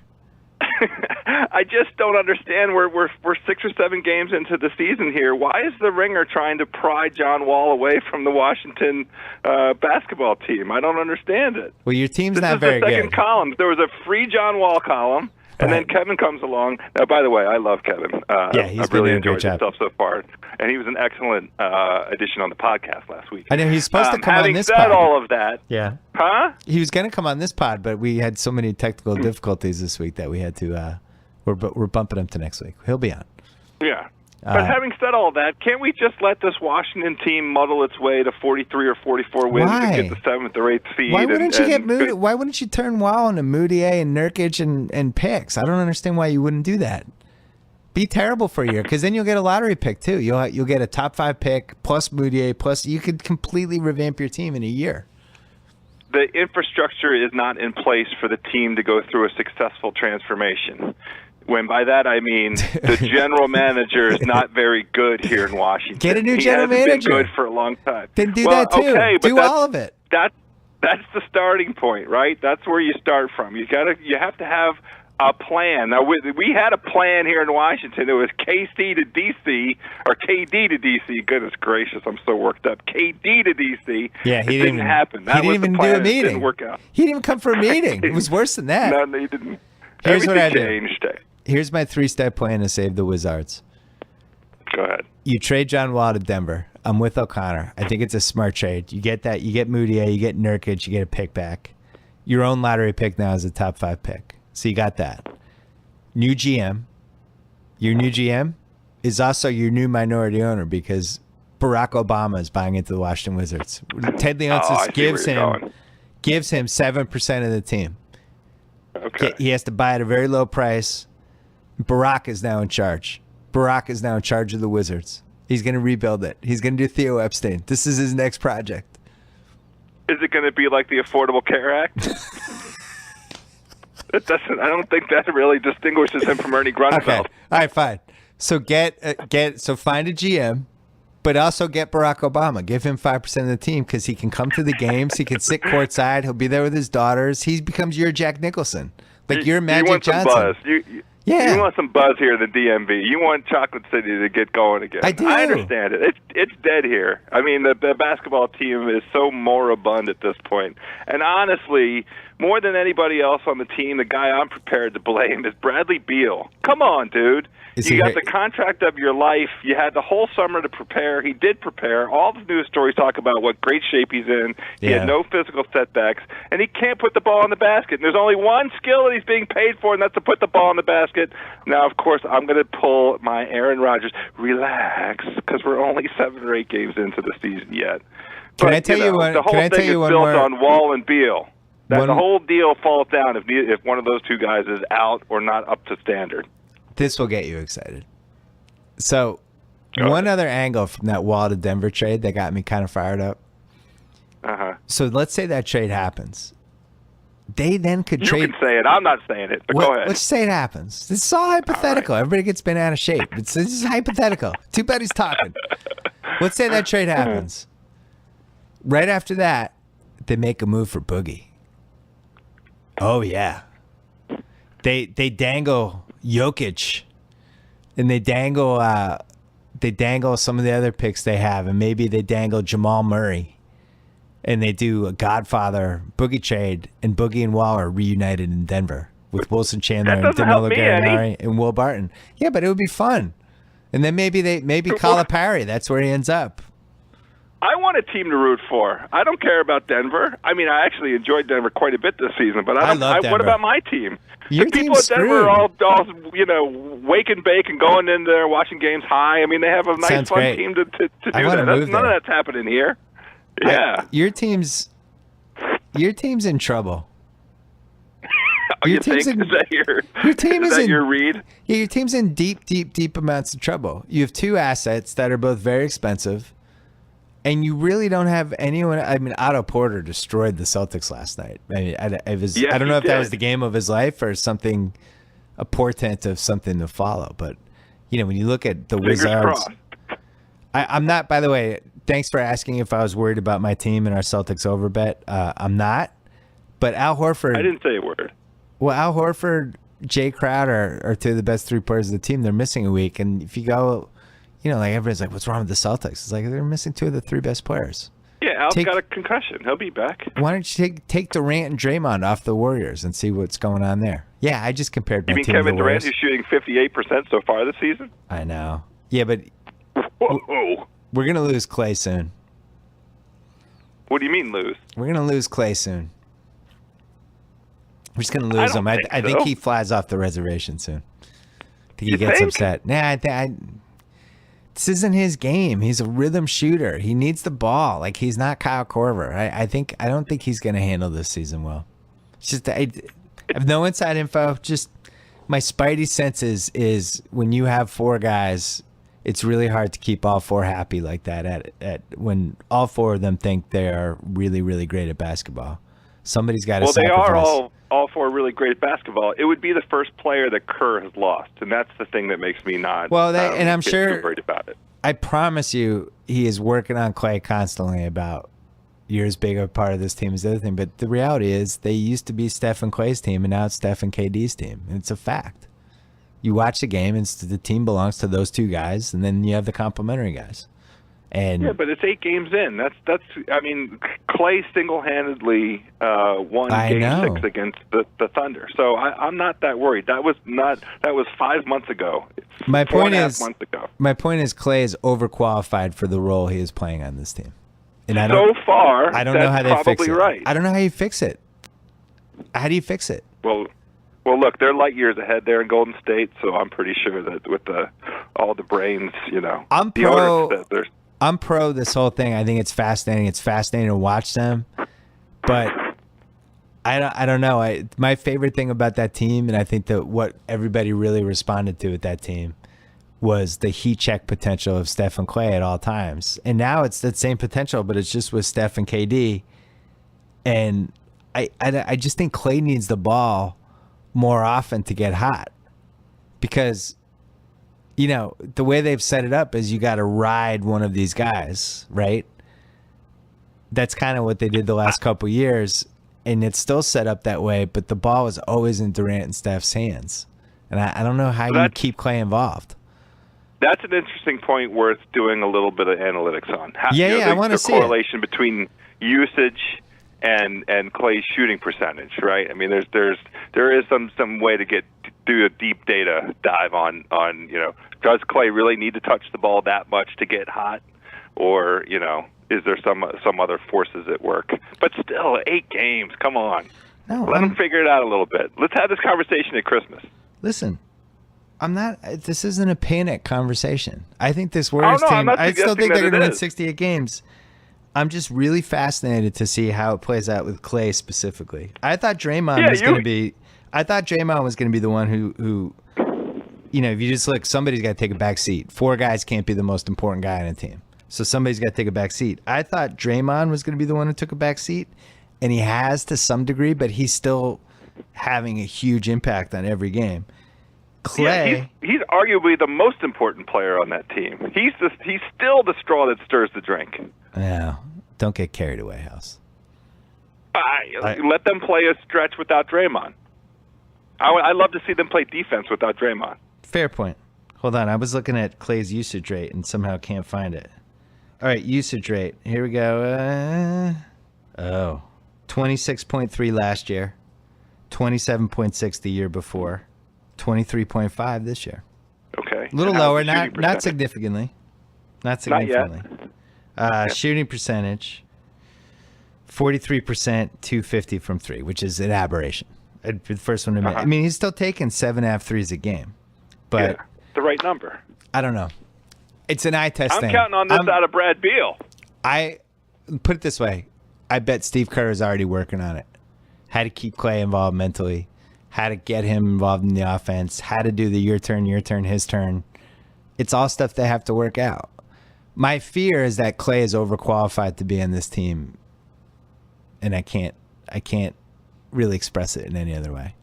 Speaker 3: I just don't understand. We're 6 or 7 games into the season here. Why is the Ringer trying to pry John Wall away from the Washington basketball team? I don't understand it.
Speaker 1: Well, your team's not very good.
Speaker 3: This is the second column. There was a free John Wall column, and then Kevin comes along. Now, by the way, I love Kevin.
Speaker 1: Yeah, he's
Speaker 3: I've really enjoyed himself so far, and he was an excellent addition on the podcast last week.
Speaker 1: I know he's supposed to come on this pod.
Speaker 3: Having said all of that,
Speaker 1: yeah,
Speaker 3: huh?
Speaker 1: He was going to come on this pod, but we had so many technical difficulties this week that we had to. We're bumping him to next week. He'll be on.
Speaker 3: Yeah. But having said all that, can't we just let this Washington team muddle its way to 43 or 44 wins and get the 7th or 8th seed?
Speaker 1: Why wouldn't you get Moody? Why wouldn't you turn Wall into Mudiay and Nurkic and picks? I don't understand why you wouldn't do that. Be terrible for a year, because then you'll get a lottery pick too. You'll get a top 5 pick plus Mudiay, plus you could completely revamp your team in a year.
Speaker 3: The infrastructure is not in place for the team to go through a successful transformation. When by that I mean the general manager is not very good here in Washington.
Speaker 1: Get a new general manager.
Speaker 3: He hasn't been good for a long time.
Speaker 1: Then do that too.
Speaker 3: Okay, but
Speaker 1: do all of it.
Speaker 3: That's the starting point, right? That's where you start from. You have to have a plan. Now we had a plan here in Washington. It was KC to DC or KD to DC. Goodness gracious, I'm so worked up. KD to DC.
Speaker 1: Yeah,
Speaker 3: it didn't happen.
Speaker 1: He didn't even do a meeting.
Speaker 3: It didn't work out.
Speaker 1: He didn't even come for a meeting. It was worse than that.
Speaker 3: No, he didn't.
Speaker 1: Here's what I do.
Speaker 3: Changed.
Speaker 1: Here's my 3-step plan to save the Wizards.
Speaker 3: Go ahead.
Speaker 1: You trade John Wall to Denver. I'm with O'Connor. I think it's a smart trade. You get that. You get Mudiay. You get Nurkic. You get a pick back. Your own lottery pick now is a top 5 pick. So you got that. New GM. Your new GM is also your new minority owner, because Barack Obama is buying into the Washington Wizards. Ted Leonsis gives him 7% of the team.
Speaker 3: Okay.
Speaker 1: He has to buy at a very low price. Barack is now in charge. Barack is now in charge of the Wizards. He's going to rebuild it. He's going to do Theo Epstein. This is his next project.
Speaker 3: Is it going to be like the Affordable Care Act? It doesn't. I don't think that really distinguishes him from Ernie Grunfeld.
Speaker 1: Okay. All right, fine. So find a GM, but also get Barack Obama. Give him 5% of the team, because he can come to the games. He can sit courtside. He'll be there with his daughters. He becomes your Jack Nicholson, like your Magic Johnson.
Speaker 3: Buzz.
Speaker 1: Yeah.
Speaker 3: You want some buzz here in the DMV. You want Chocolate City to get going again.
Speaker 1: I do.
Speaker 3: I understand it. It's dead here. I mean, the basketball team is so moribund at this point. And honestly, more than anybody else on the team, the guy I'm prepared to blame is Bradley Beal. Come on, dude. You got the contract of your life. You had the whole summer to prepare. He did prepare. All the news stories talk about what great shape he's in. He had no physical setbacks, and he can't put the ball in the basket. And there's only one skill that he's being paid for, and that's to put the ball in the basket. Now, of course, I'm going to pull my Aaron Rodgers. Relax, because we're only 7 or 8 games into the season yet.
Speaker 1: Can I tell you one?
Speaker 3: The whole
Speaker 1: Can I tell
Speaker 3: thing
Speaker 1: you
Speaker 3: is
Speaker 1: one
Speaker 3: built
Speaker 1: more?
Speaker 3: on Wall and Beal. That the whole deal falls down if one of those two guys is out or not up to standard.
Speaker 1: This will get you excited. So, one other angle from that Wall to Denver trade that got me kind of fired up. So let's say that trade happens. They then could trade.
Speaker 3: You can say it. I'm not saying it, but go ahead.
Speaker 1: Let's say it happens. This is all hypothetical. All right. Everybody gets bent out of shape. This is hypothetical. Two buddies talking. Let's say that trade happens. Right after that, they make a move for Boogie. Oh yeah. They dangle Jokic. And they dangle some of the other picks they have, and maybe they dangle Jamal Murray, and they do a Godfather Boogie trade, and Boogie and Wall are reunited in Denver with Wilson Chandler and Danilo Gallinari and Will Barton. Yeah, but it would be fun. And then maybe Calipari, that's where he ends up.
Speaker 3: I want a team to root for. I don't care about Denver. I mean, I actually enjoyed Denver quite a bit this season, but
Speaker 1: I love Denver.
Speaker 3: What about my team?
Speaker 1: Your
Speaker 3: the people at Denver are all wake and bake and going in there watching games high. I mean, they have a nice, fun team to do that. None of that's happening here. Yeah.
Speaker 1: Your team's in trouble.
Speaker 3: Your team is that your read?
Speaker 1: Yeah, your team's in deep amounts of trouble. You have 2 assets that are both very expensive. And you really don't have anyone. I mean, Otto Porter destroyed the Celtics last night. I mean, I don't know if that was the game of his life or something, a portent of something to follow. But, when you look at the Wizards, I'm not, by the way, thanks for asking if I was worried about my team and our Celtics over bet. I'm not. But Al Horford.
Speaker 3: I didn't say a word.
Speaker 1: Well, Al Horford, Jay Crowder are 2 of the best 3 players of the team. They're missing a week. And if you go. Everybody's like, what's wrong with the Celtics? It's like they're missing 2 of the 3 best players.
Speaker 3: Yeah, Al's got a concussion. He'll be back.
Speaker 1: Why don't you take Durant and Draymond off the Warriors and see what's going on there? Yeah, I just compared my team to the Warriors.
Speaker 3: You mean Kevin Durant is shooting 58% so far this season?
Speaker 1: I know. Yeah, but
Speaker 3: whoa.
Speaker 1: We're going to lose Clay soon.
Speaker 3: What do you mean lose?
Speaker 1: We're going to lose Clay soon. We're just going to lose him. I think he flies off the reservation soon. I think he gets upset. Nah, this isn't his game. He's a rhythm shooter. He needs the ball. Like, he's not Kyle Korver. I don't think he's going to handle this season well. It's just I have no inside info. Just my spidey senses is when you have 4 guys, it's really hard to keep all 4 happy like that. At when all 4 of them think they are really, really great at basketball. Somebody's got to sacrifice.
Speaker 3: Well, they are all 4 really great at basketball. It would be the first player that Kerr has lost, and that's the thing that makes me not.
Speaker 1: And I'm sure
Speaker 3: worried about it.
Speaker 1: I promise you, he is working on Clay constantly about you're as big a part of this team as the other thing. But the reality is, they used to be Steph and Clay's team, and now it's Steph and KD's team. And it's a fact. You watch the game, and the team belongs to those 2 guys, and then you have the complementary guys. And
Speaker 3: yeah, but it's 8 games in. That's. I mean, Clay single-handedly won Game 6 against the Thunder. So I'm not that worried. That was 5 months ago.
Speaker 1: My point is,
Speaker 3: 4.5 months ago.
Speaker 1: My point is, Clay is overqualified for the role he is playing on this team. And I
Speaker 3: don't know
Speaker 1: how they fix it.
Speaker 3: Right.
Speaker 1: I don't know how you fix it. How do you fix it?
Speaker 3: Well, look, they're light years ahead there in Golden State, so I'm pretty sure that with all the brains,
Speaker 1: I'm pro this whole thing. I think it's fascinating. It's fascinating to watch them, but I don't know. My favorite thing about that team, and I think that what everybody really responded to with that team, was the heat check potential of Steph and Clay at all times. And now it's that same potential, but it's just with Steph and KD. And I just think Clay needs the ball more often to get hot, because the way they've set it up is you got to ride one of these guys, right? That's kind of what they did the last couple years, and it's still set up that way, but the ball is always in Durant and Steph's hands. And I don't know how you keep Clay involved.
Speaker 3: That's an interesting point worth doing a little bit of analytics on.
Speaker 1: I want to see
Speaker 3: the correlation between usage and Clay's shooting percentage, right? I mean, there is some way to do a deep data dive on does Clay really need to touch the ball that much to get hot, or is there some other forces at work? But still, 8 games. Come on, let him figure it out a little bit. Let's have this conversation at Christmas.
Speaker 1: Listen, I'm not. This isn't a panic conversation. I think this Warriors team. I still think they're going to win 68 games. I'm just really fascinated to see how it plays out with Clay specifically. I thought Draymond was going to be. I thought Draymond was going to be the one who, if you just look, somebody's got to take a back seat. 4 guys can't be the most important guy on a team, so somebody's got to take a back seat. I thought Draymond was going to be the one who took a back seat, and he has to some degree, but he's still having a huge impact on every game. Clay,
Speaker 3: he's arguably the most important player on that team. He's still the straw that stirs the drink.
Speaker 1: Yeah, don't get carried away, House.
Speaker 3: Let them play a stretch without Draymond. I love to see them play defense without Draymond.
Speaker 1: Fair point. Hold on, I was looking at Clay's usage rate and somehow can't find it. All right, usage rate. Here we go. 26.3 last year, 27.6 the year before. 23.5 this year. Okay. A little lower, not significantly. Not significantly. Shooting percentage, 43%, 250 from 3, which is an aberration. The first one to admit. I mean, he's still taking 7.5 threes a game. But
Speaker 3: the right number.
Speaker 1: I don't know. It's an eye test thing.
Speaker 3: I'm counting on this out of Brad Beal.
Speaker 1: I put it this way. I bet Steve Kerr is already working on it. How to keep Clay involved mentally. How to get him involved in the offense, how to do the your turn, his turn. It's all stuff they have to work out. My fear is that Clay is overqualified to be on this team, and I can't really express it in any other way.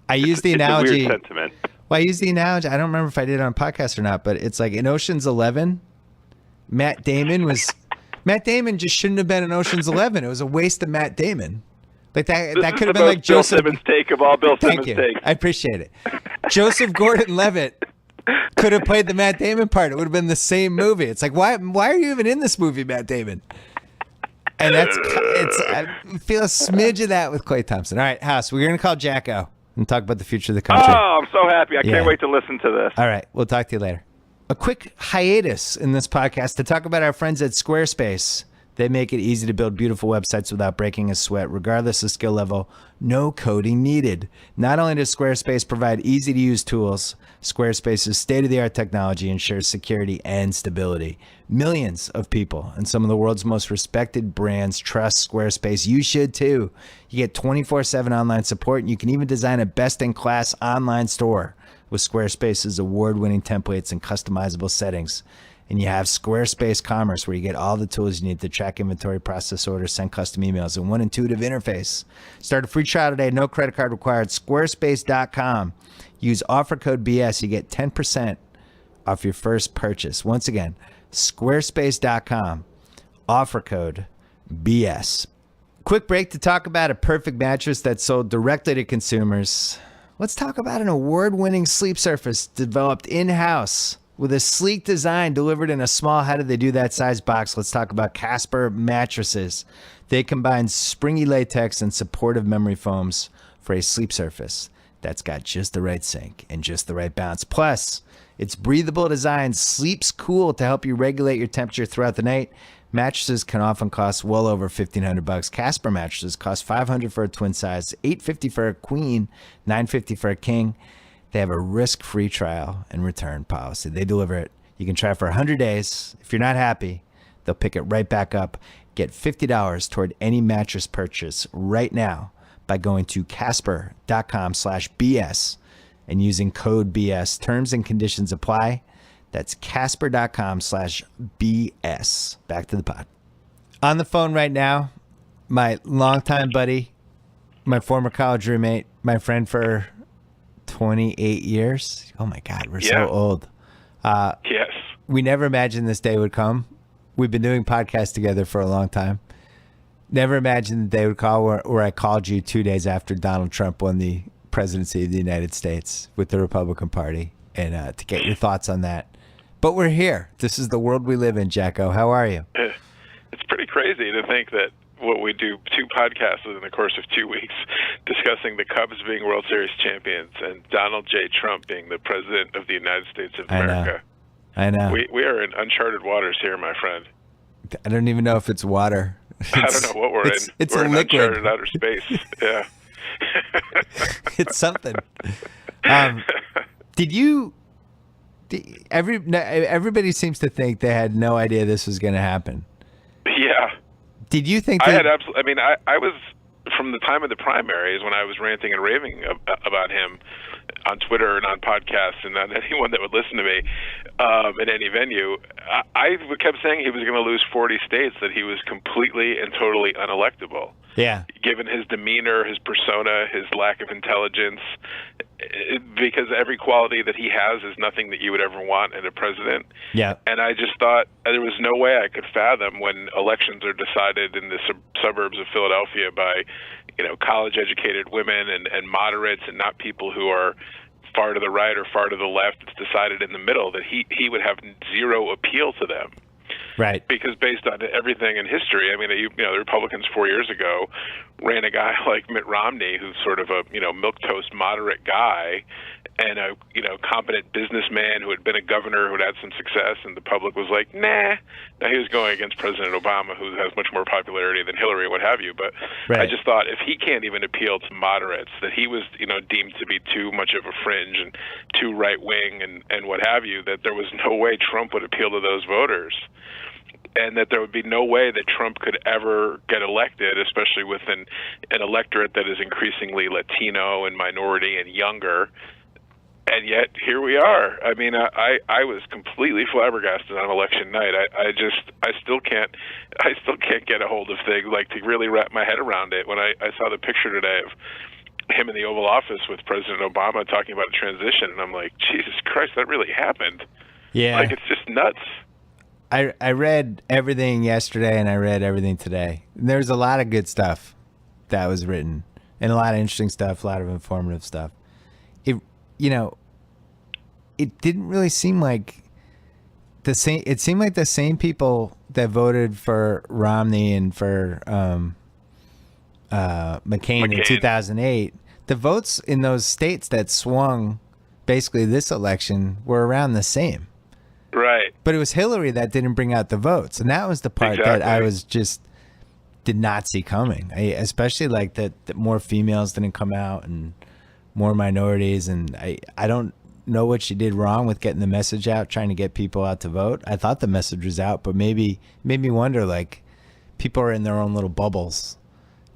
Speaker 1: I use the analogy.
Speaker 3: It's a weird sentiment.
Speaker 1: Well, I use the analogy. I don't remember if I did it on podcast or not, but it's like in Ocean's 11, Matt Damon just shouldn't have been in Ocean's 11. It was a waste of Matt Damon. Like that could have been like Joseph.
Speaker 3: Bill Simmons' take of all Bill Simmons' takes.
Speaker 1: I appreciate it. Joseph Gordon-Levitt could have played the Matt Damon part. It would have been the same movie. It's like, why are you even in this movie, Matt Damon? And I feel a smidge of that with Klay Thompson. All right, House, we're going to call Jacko and talk about the future of the country.
Speaker 3: Oh, I'm so happy. I can't wait to listen to this.
Speaker 1: All right, we'll talk to you later. A quick hiatus in this podcast to talk about our friends at Squarespace. They make it easy to build beautiful websites without breaking a sweat, regardless of skill level. No coding needed. Not only does Squarespace provide easy-to-use tools, Squarespace's state-of-the-art technology ensures security and stability. Millions of people and some of the world's most respected brands trust Squarespace. You should too. You get 24/7 online support, and you can even design a best-in-class online store with Squarespace's award-winning templates and customizable settings. And you have Squarespace Commerce, where you get all the tools you need to track inventory, process orders, send custom emails, and one intuitive interface. Start a free trial today. No credit card required. Squarespace.com. Use offer code BS. You get 10% off your first purchase. Once again, Squarespace.com. Offer code BS. Quick break to talk about a perfect mattress that's sold directly to consumers. Let's talk about an award-winning sleep surface developed in-house. With a sleek design delivered in a small, how do they do that size box? Let's talk about Casper mattresses. They combine springy latex and supportive memory foams for a sleep surface that's got just the right sink and just the right bounce. Plus, its breathable design sleeps cool to help you regulate your temperature throughout the night. Mattresses can often cost well over $1,500. Casper mattresses cost $500 for a twin size, $850 for a queen, $950 for a king. They have a risk-free trial and return policy. They deliver it. You can try for 100 days. If you're not happy, they'll pick it right back up. Get $50 toward any mattress purchase right now by going to Casper.com/BS and using code BS. Terms and conditions apply. That's Casper.com/BS. Back to the pod. On the phone right now, my longtime buddy, my former college roommate, my friend for 28 years. Oh my God, we're so old.
Speaker 3: Yes.
Speaker 1: We never imagined this day would come. We've been doing podcasts together for a long time. Never imagined the day would call where I called you 2 days after Donald Trump won the presidency of the United States with the Republican Party, and to get your thoughts on that. But we're here. This is the world we live in, Jacko. How are you?
Speaker 4: It's pretty crazy to think that what we do, 2 podcasts in the course of 2 weeks, discussing the Cubs being World Series champions and Donald J. Trump being the president of the United States of America.
Speaker 1: I know.
Speaker 4: We are in uncharted waters here, my friend.
Speaker 1: I don't even know if it's water.
Speaker 4: I don't know what we're in.
Speaker 1: It's
Speaker 4: we're
Speaker 1: a
Speaker 4: in
Speaker 1: liquid.
Speaker 4: Uncharted outer space. Yeah.
Speaker 1: It's something. Everybody seems to think they had no idea this was going to happen.
Speaker 4: Yeah.
Speaker 1: Did you think
Speaker 4: I had absolutely. I mean, I was from the time of the primaries when I was ranting and raving about him on Twitter and on podcasts and on anyone that would listen to me in any venue. I kept saying he was going to lose 40 states, that he was completely and totally unelectable.
Speaker 1: Yeah.
Speaker 4: Given his demeanor, his persona, his lack of intelligence, because every quality that he has is nothing that you would ever want in a president.
Speaker 1: Yeah.
Speaker 4: And I just thought there was no way I could fathom when elections are decided in the suburbs of Philadelphia by, college-educated women and moderates and not people who are far to the right or far to the left. It's decided in the middle that he would have zero appeal to them.
Speaker 1: Right.
Speaker 4: Because based on everything in history, I mean, the Republicans 4 years ago ran a guy like Mitt Romney, who's sort of a, milquetoast moderate guy, and a, competent businessman who had been a governor who had had some success, and the public was like, nah. Now, he was going against President Obama, who has much more popularity than Hillary, what have you. But
Speaker 1: right.
Speaker 4: I just thought if he can't even appeal to moderates, that he was, deemed to be too much of a fringe and too right-wing and what have you, that there was no way Trump would appeal to those voters. And that there would be no way that Trump could ever get elected, especially with an electorate that is increasingly Latino and minority and younger. And yet here we are. I mean, I was completely flabbergasted on election night. I still can't get a hold of things, like, to really wrap my head around it. When I saw the picture today of him in the Oval Office with President Obama talking about a transition, and I'm like, Jesus Christ, that really happened.
Speaker 1: Yeah.
Speaker 4: Like, it's just nuts.
Speaker 1: I read everything yesterday and I read everything today. There's a lot of good stuff that was written and a lot of interesting stuff, a lot of informative stuff. It didn't really seem like the same. It seemed like the same people that voted for Romney and for McCain in 2008, the votes in those states that swung basically this election were around the same.
Speaker 4: Right.
Speaker 1: But it was Hillary that didn't bring out the votes. And that was the part that I was did not see coming. Especially like that more females didn't come out and more minorities. And I don't know what she did wrong with getting the message out, trying to get people out to vote. I thought the message was out, but maybe made me wonder, like, people are in their own little bubbles.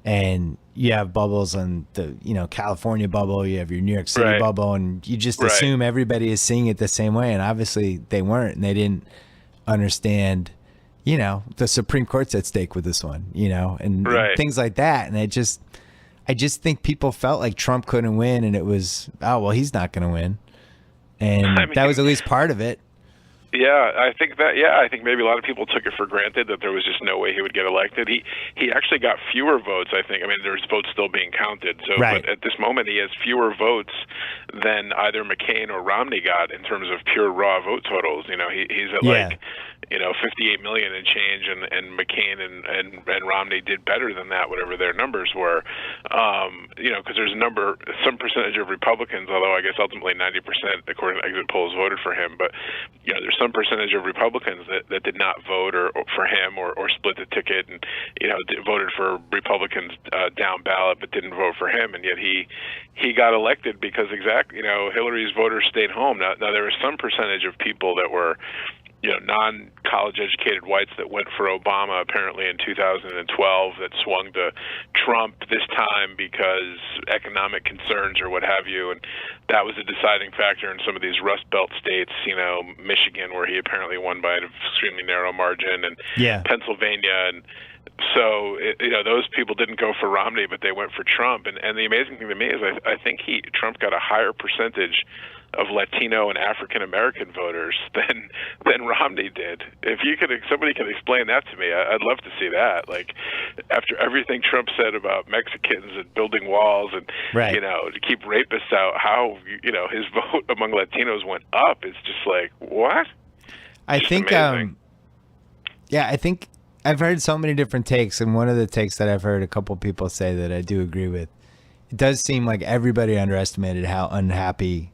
Speaker 1: And you have bubbles on the, California bubble, you have your New York City
Speaker 4: right.
Speaker 1: bubble, and you just
Speaker 4: right.
Speaker 1: assume everybody is seeing it the same way. And obviously they weren't, and they didn't understand, the Supreme Court's at stake with this one, and
Speaker 4: right.
Speaker 1: things like that. And I just think people felt like Trump couldn't win, and it was, oh, well, he's not going to win. And that was at least part of it.
Speaker 4: Yeah, I think maybe a lot of people took it for granted that there was just no way he would get elected. He actually got fewer votes, I think. I mean, there's votes still being counted. So,
Speaker 1: right.
Speaker 4: But at this moment, he has fewer votes than either McCain or Romney got in terms of pure raw vote totals. He's at 58 million and change, and McCain and Romney did better than that, whatever their numbers were. Because there's some percentage of Republicans, although I guess ultimately 90%, according to exit polls, voted for him. But there's some percentage of Republicans that did not vote or for him or split the ticket and voted for Republicans down ballot but didn't vote for him, and yet he got elected because Hillary's voters stayed home. Now there was some percentage of people that were non-college educated whites that went for Obama apparently in 2012 that swung to Trump this time because economic concerns or what have you, and that was a deciding factor in some of these Rust Belt states, Michigan, where he apparently won by an extremely narrow margin, and Pennsylvania, and So, those people didn't go for Romney, but they went for Trump. And the amazing thing to me is I think Trump got a higher percentage of Latino and African American voters than Romney did. If somebody can explain that to me, I'd love to see that. Like, after everything Trump said about Mexicans and building walls and
Speaker 1: right.
Speaker 4: to keep rapists out, how his vote among Latinos went up. It's just like, what?
Speaker 1: I
Speaker 4: Just
Speaker 1: think
Speaker 4: amazing.
Speaker 1: I think I've heard so many different takes, and one of the takes that I've heard a couple people say that I do agree with, it does seem like everybody underestimated how unhappy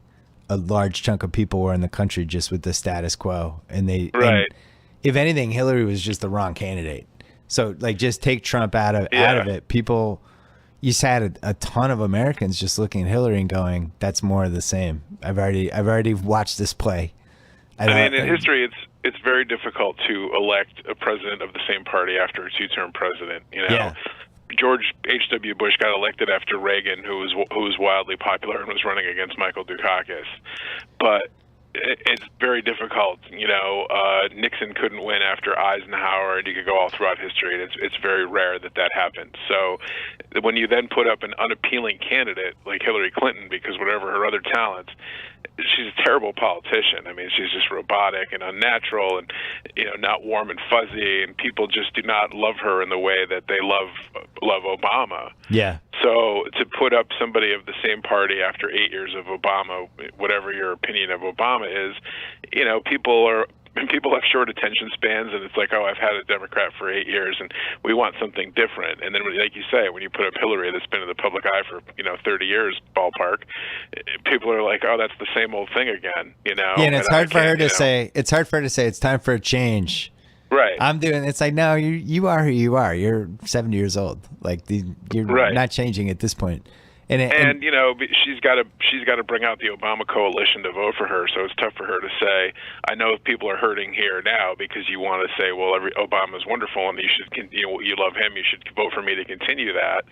Speaker 1: a large chunk of people were in the country just with the status quo. And and if anything, Hillary was just the wrong candidate. So like, just take Trump out of it. People, you had a ton of Americans just looking at Hillary and going, that's more of the same. I've already watched this play.
Speaker 4: I mean, in history, it's very difficult to elect a president of the same party after a two-term president.
Speaker 1: Yeah.
Speaker 4: George H.W. Bush got elected after Reagan, who was wildly popular and was running against Michael Dukakis. But it's very difficult. Nixon couldn't win after Eisenhower, and you could go all throughout history, and it's very rare that happened. So when you then put up an unappealing candidate like Hillary Clinton, because whatever her other talents, she's a terrible politician. I mean, she's just robotic and unnatural and, not warm and fuzzy, and people just do not love her in the way that they love Obama.
Speaker 1: Yeah.
Speaker 4: So to put up somebody of the same party after 8 years of Obama, whatever your opinion of Obama is, people have short attention spans, and it's like, oh, I've had a Democrat for 8 years, and we want something different. And then, like you say, when you put up Hillary, that's been in the public eye for 30 years, ballpark, people are like, oh, that's the same old thing again,
Speaker 1: Yeah, and it's hard for her to say. It's hard for her to say it's time for a change.
Speaker 4: Right.
Speaker 1: It's like, no, you are who you are. You're 70 years old. Like you're not changing at this point. And
Speaker 4: she's got to bring out the Obama coalition to vote for her. So it's tough for her to say, I know people are hurting here now, because you want to say, well, Obama's wonderful and you love him, you should vote for me to continue that.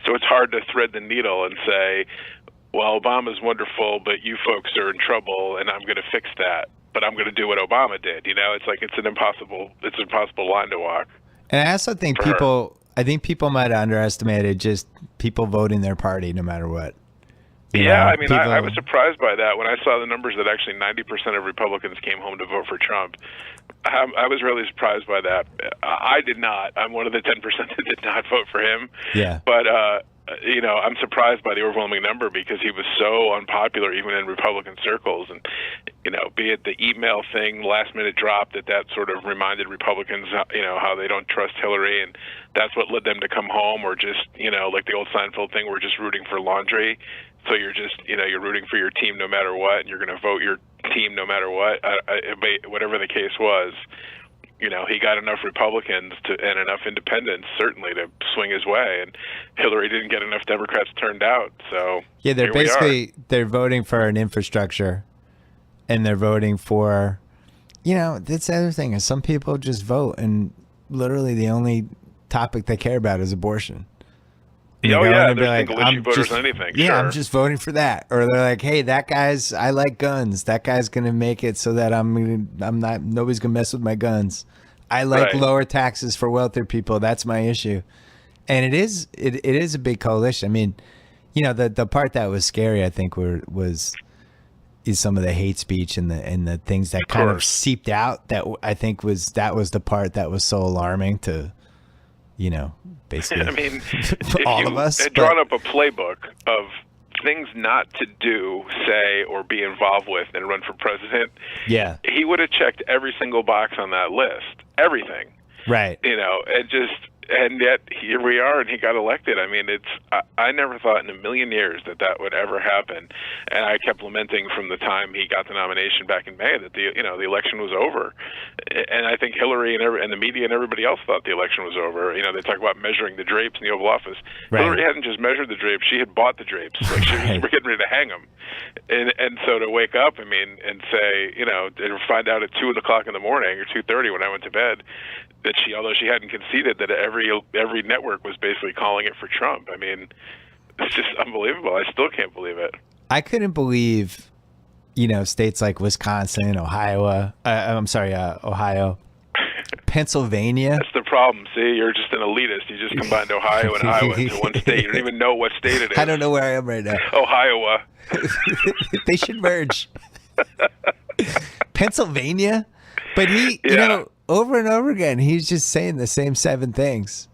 Speaker 4: So it's hard to thread the needle and say, well, Obama's wonderful, but you folks are in trouble, and I'm going to fix that. But I'm going to do what Obama did. It's like it's an impossible line to walk.
Speaker 1: And I also think people might have underestimated just people voting their party no matter what.
Speaker 4: I was surprised by that when I saw the numbers that actually 90% of Republicans came home to vote for Trump. I was really surprised by that. I did not. I'm one of the 10% that did not vote for him.
Speaker 1: Yeah.
Speaker 4: But I'm surprised by the overwhelming number, because he was so unpopular even in Republican circles. And be it the email thing, last minute drop, that sort of reminded Republicans, how they don't trust Hillary, and that's what led them to come home, or just, like the old Seinfeld thing, we're just rooting for laundry. So you're just, you're rooting for your team no matter what, and you're going to vote your team no matter what. Whatever the case was, he got enough Republicans and enough independents, certainly, to swing his way, and Hillary didn't get enough Democrats turned out. So
Speaker 1: yeah, they're voting for an infrastructure, and they're voting for, that's the other thing, is some people just vote, and literally the only topic they care about is abortion.
Speaker 4: They're single issue voters on anything.
Speaker 1: Yeah,
Speaker 4: sure.
Speaker 1: I'm just voting for that. Or they're like, hey, I like guns. That guy's gonna make it so that nobody's gonna mess with my guns. I like lower taxes for wealthier people. That's my issue. And it is a big coalition. I mean, the part that was scary, I think, is some of the hate speech and the things that kind of seeped out. That I think was the part that was so alarming to, basically.
Speaker 4: I mean,
Speaker 1: all
Speaker 4: if
Speaker 1: of us
Speaker 4: had drawn up a playbook of things not to do, say, or be involved with and run for president, he would have checked every single box on that list. Everything.
Speaker 1: Right.
Speaker 4: And yet here we are, and he got elected. I mean, I never thought in a million years that would ever happen. And I kept lamenting from the time he got the nomination back in May that the election was over. And I think Hillary and the media and everybody else thought the election was over. They talk about measuring the drapes in the Oval Office. Right. Hillary hadn't just measured the drapes; she had bought the drapes. Like she was getting ready to hang them. And so to wake up, and say, to find out at 2:00 in the morning or 2:30 when I went to bed, that although she hadn't conceded, that every network was basically calling it for Trump. I mean, it's just unbelievable. I still can't believe it.
Speaker 1: I couldn't believe, states like Wisconsin, Ohio, Pennsylvania.
Speaker 4: That's the problem. See, you're just an elitist. You just combined Ohio and Iowa into one state. You don't even know what state it is.
Speaker 1: I don't know where I am right now.
Speaker 4: Ohio.
Speaker 1: They should merge. Pennsylvania? But he, you know, over and over again, he's just saying the same 7 things.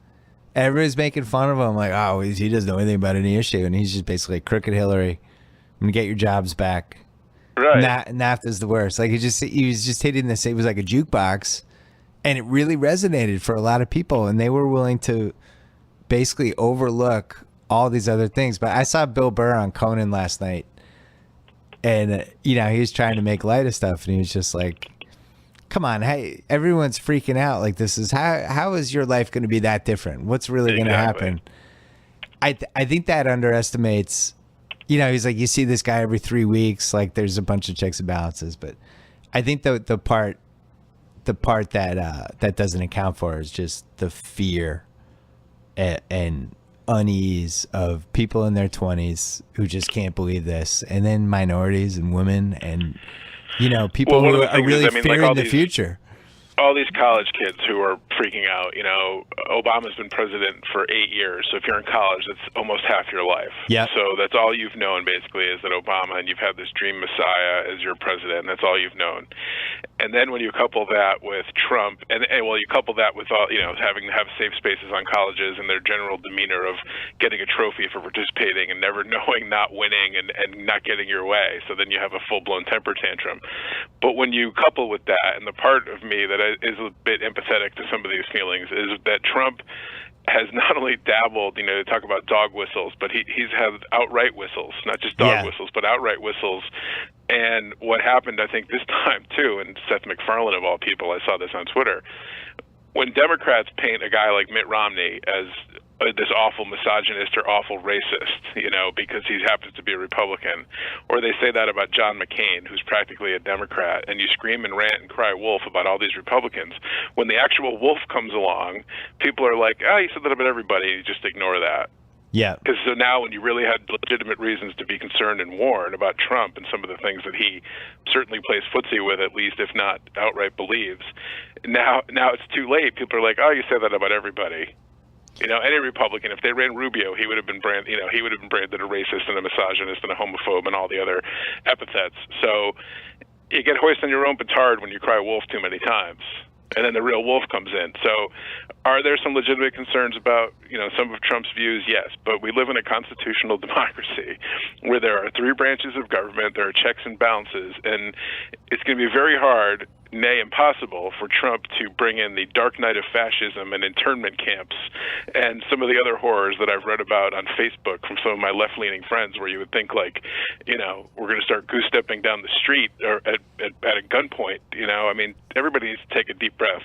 Speaker 1: Everybody's making fun of him, like, oh, he doesn't know anything about any issue. And he's just basically like, crooked Hillary. I'm going to get your jobs back.
Speaker 4: Right.
Speaker 1: NAFTA's the worst. Like, he was just hitting this. It was like a jukebox. And it really resonated for a lot of people. And they were willing to basically overlook all these other things. But I saw Bill Burr on Conan last night. And, you know, he was trying to make light of stuff. And he was just like, come on, hey, everyone's freaking out. Like, this is how is your life going to be that different? What's really going to happen? I think that underestimates, you know, he's like, you see this guy every 3 weeks. Like, there's a bunch of checks and balances. But I think the part that doesn't account for is just the fear and unease of people in their 20s who just can't believe this, and then minorities and women and, you know, people who are really fearing the future.
Speaker 4: All these college kids who are freaking out. You know, Obama's been president for 8 years, so if you're in college, that's almost half your life.
Speaker 1: Yeah.
Speaker 4: So that's all you've known, basically, is that Obama, and you've had this dream messiah as your president, and that's all you've known. And then when you couple that with Trump, and well, you couple that with all, you know, having to have safe spaces on colleges and their general demeanor of getting a trophy for participating and never knowing, not winning, and not getting your way. So then you have a full-blown temper tantrum. But when you couple with that, and the part of me that is a bit empathetic to some of these feelings, is that Trump has not only dabbled, you know, to talk about dog whistles, but he's had outright whistles, not just dog whistles, but outright whistles. And what happened, I think, this time, too, and Seth MacFarlane, of all people, I saw this on Twitter, when Democrats paint a guy like Mitt Romney as this awful misogynist or awful racist, you know, because he happens to be a Republican, or they say that about John McCain, who's practically a Democrat, and you scream and rant and cry wolf about all these Republicans. When the actual wolf comes along, people are like, oh, you said that about everybody, you just ignore that.
Speaker 1: Yeah.
Speaker 4: Because so now when you really had legitimate reasons to be concerned and warn about Trump and some of the things that he certainly plays footsie with, at least, if not outright believes, now it's too late. People are like, oh, you say that about everybody. You know, any Republican, if they ran Rubio, he would have been branded a racist and a misogynist and a homophobe and all the other epithets. So you get hoisted on your own petard when you cry wolf too many times. And then the real wolf comes in. So are there some legitimate concerns about, you know, some of Trump's views? Yes. But we live in a constitutional democracy where there are 3 branches of government, there are checks and balances, and it's going to be very hard, nay, impossible, for Trump to bring in the dark night of fascism and internment camps and some of the other horrors that I've read about on Facebook from some of my left-leaning friends, where you would think, like, you know, we're going to start goose-stepping down the street or at a gunpoint. You know, I mean, everybody needs to take a deep breath.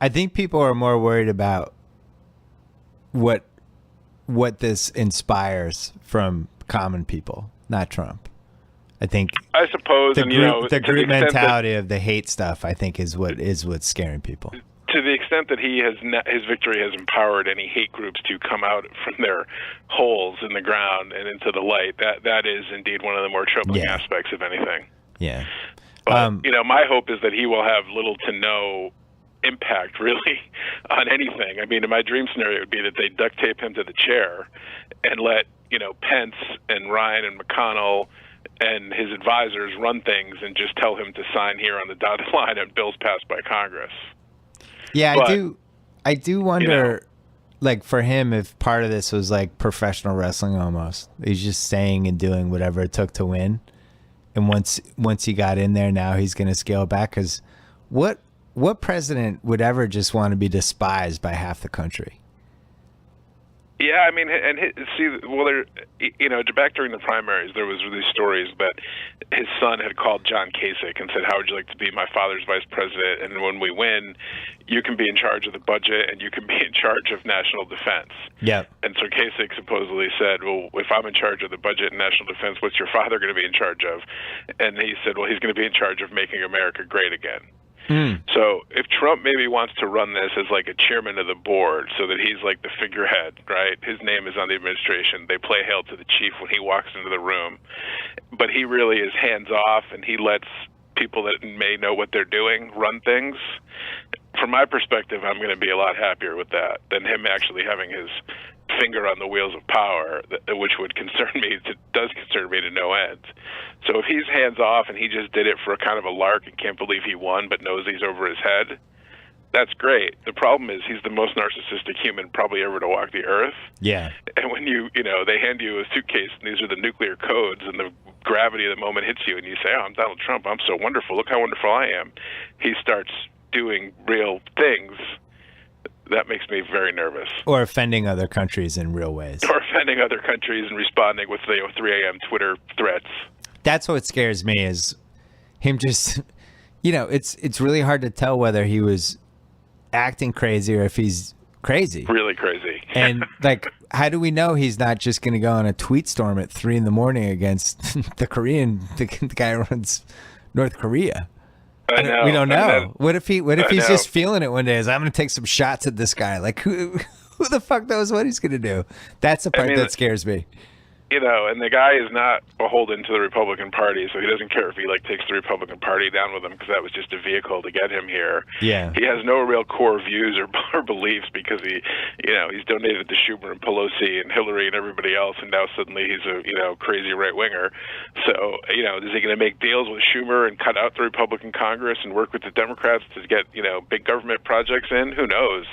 Speaker 1: I think people are more worried about what this inspires from common people, not Trump. I suppose
Speaker 4: the
Speaker 1: group mentality of the hate stuff, I think, is what's scaring people.
Speaker 4: To the extent that his victory has empowered any hate groups to come out from their holes in the ground and into the light, that is indeed one of the more troubling aspects of anything.
Speaker 1: Yeah.
Speaker 4: But, you know, my hope is that he will have little to no impact, really, on anything. I mean, in my dream scenario, it would be that they duct tape him to the chair and let, you know, Pence and Ryan and McConnell and his advisors run things and just tell him to sign here on the dotted line and bills passed by Congress.
Speaker 1: Yeah, but, I do wonder,
Speaker 4: you know,
Speaker 1: like, for him, if part of this was like professional wrestling almost. He's just saying and doing whatever it took to win. And once he got in there, now he's going to scale back. Because what president would ever just want to be despised by half the country?
Speaker 4: Yeah, I mean, you know, back during the primaries, there was these stories that his son had called John Kasich and said, how would you like to be my father's vice president? And when we win, you can be in charge of the budget and you can be in charge of national defense.
Speaker 1: Yeah.
Speaker 4: And so Kasich supposedly said, well, if I'm in charge of the budget and national defense, what's your father going to be in charge of? And he said, well, he's going to be in charge of making America great again. So if Trump maybe wants to run this as like a chairman of the board so that he's like the figurehead, right? His name is on the administration. They play hail to the chief when he walks into the room. But he really is hands off and he lets people that may know what they're doing run things. from my perspective, I'm going to be a lot happier with that than him actually having his finger on the wheels of power, which would concern me. It does concern me to no end. So if he's hands off and he just did it for a kind of a lark and can't believe he won but knows he's over his head, that's great. The problem is he's the most narcissistic human probably ever to walk the earth.
Speaker 1: Yeah.
Speaker 4: And when they hand you a suitcase and these are the nuclear codes and the gravity of the moment hits you and you say, oh, I'm Donald Trump, I'm so wonderful, look how wonderful I am. He starts doing real things. That makes me very nervous.
Speaker 1: Or offending other countries in real ways.
Speaker 4: Or offending other countries and responding with 3 a.m. Twitter threats.
Speaker 1: That's what scares me is him just, it's really hard to tell whether he was acting crazy or if he's crazy.
Speaker 4: Really crazy.
Speaker 1: And how do we know he's not just going to go on a tweet storm at 3 a.m. against the guy who runs North Korea?
Speaker 4: I know.
Speaker 1: We don't know. What if he's
Speaker 4: know.
Speaker 1: just feeling it one day? I'm going to take some shots at this guy. Like who the fuck knows what he's going to do? That's the part that scares me.
Speaker 4: And the guy is not beholden to the Republican Party, so he doesn't care if he takes the Republican Party down with him because that was just a vehicle to get him here.
Speaker 1: Yeah.
Speaker 4: He has no real core views or beliefs because he's donated to Schumer and Pelosi and Hillary and everybody else, and now suddenly he's a crazy right winger. So is he going to make deals with Schumer and cut out the Republican Congress and work with the Democrats to get big government projects in? Who knows?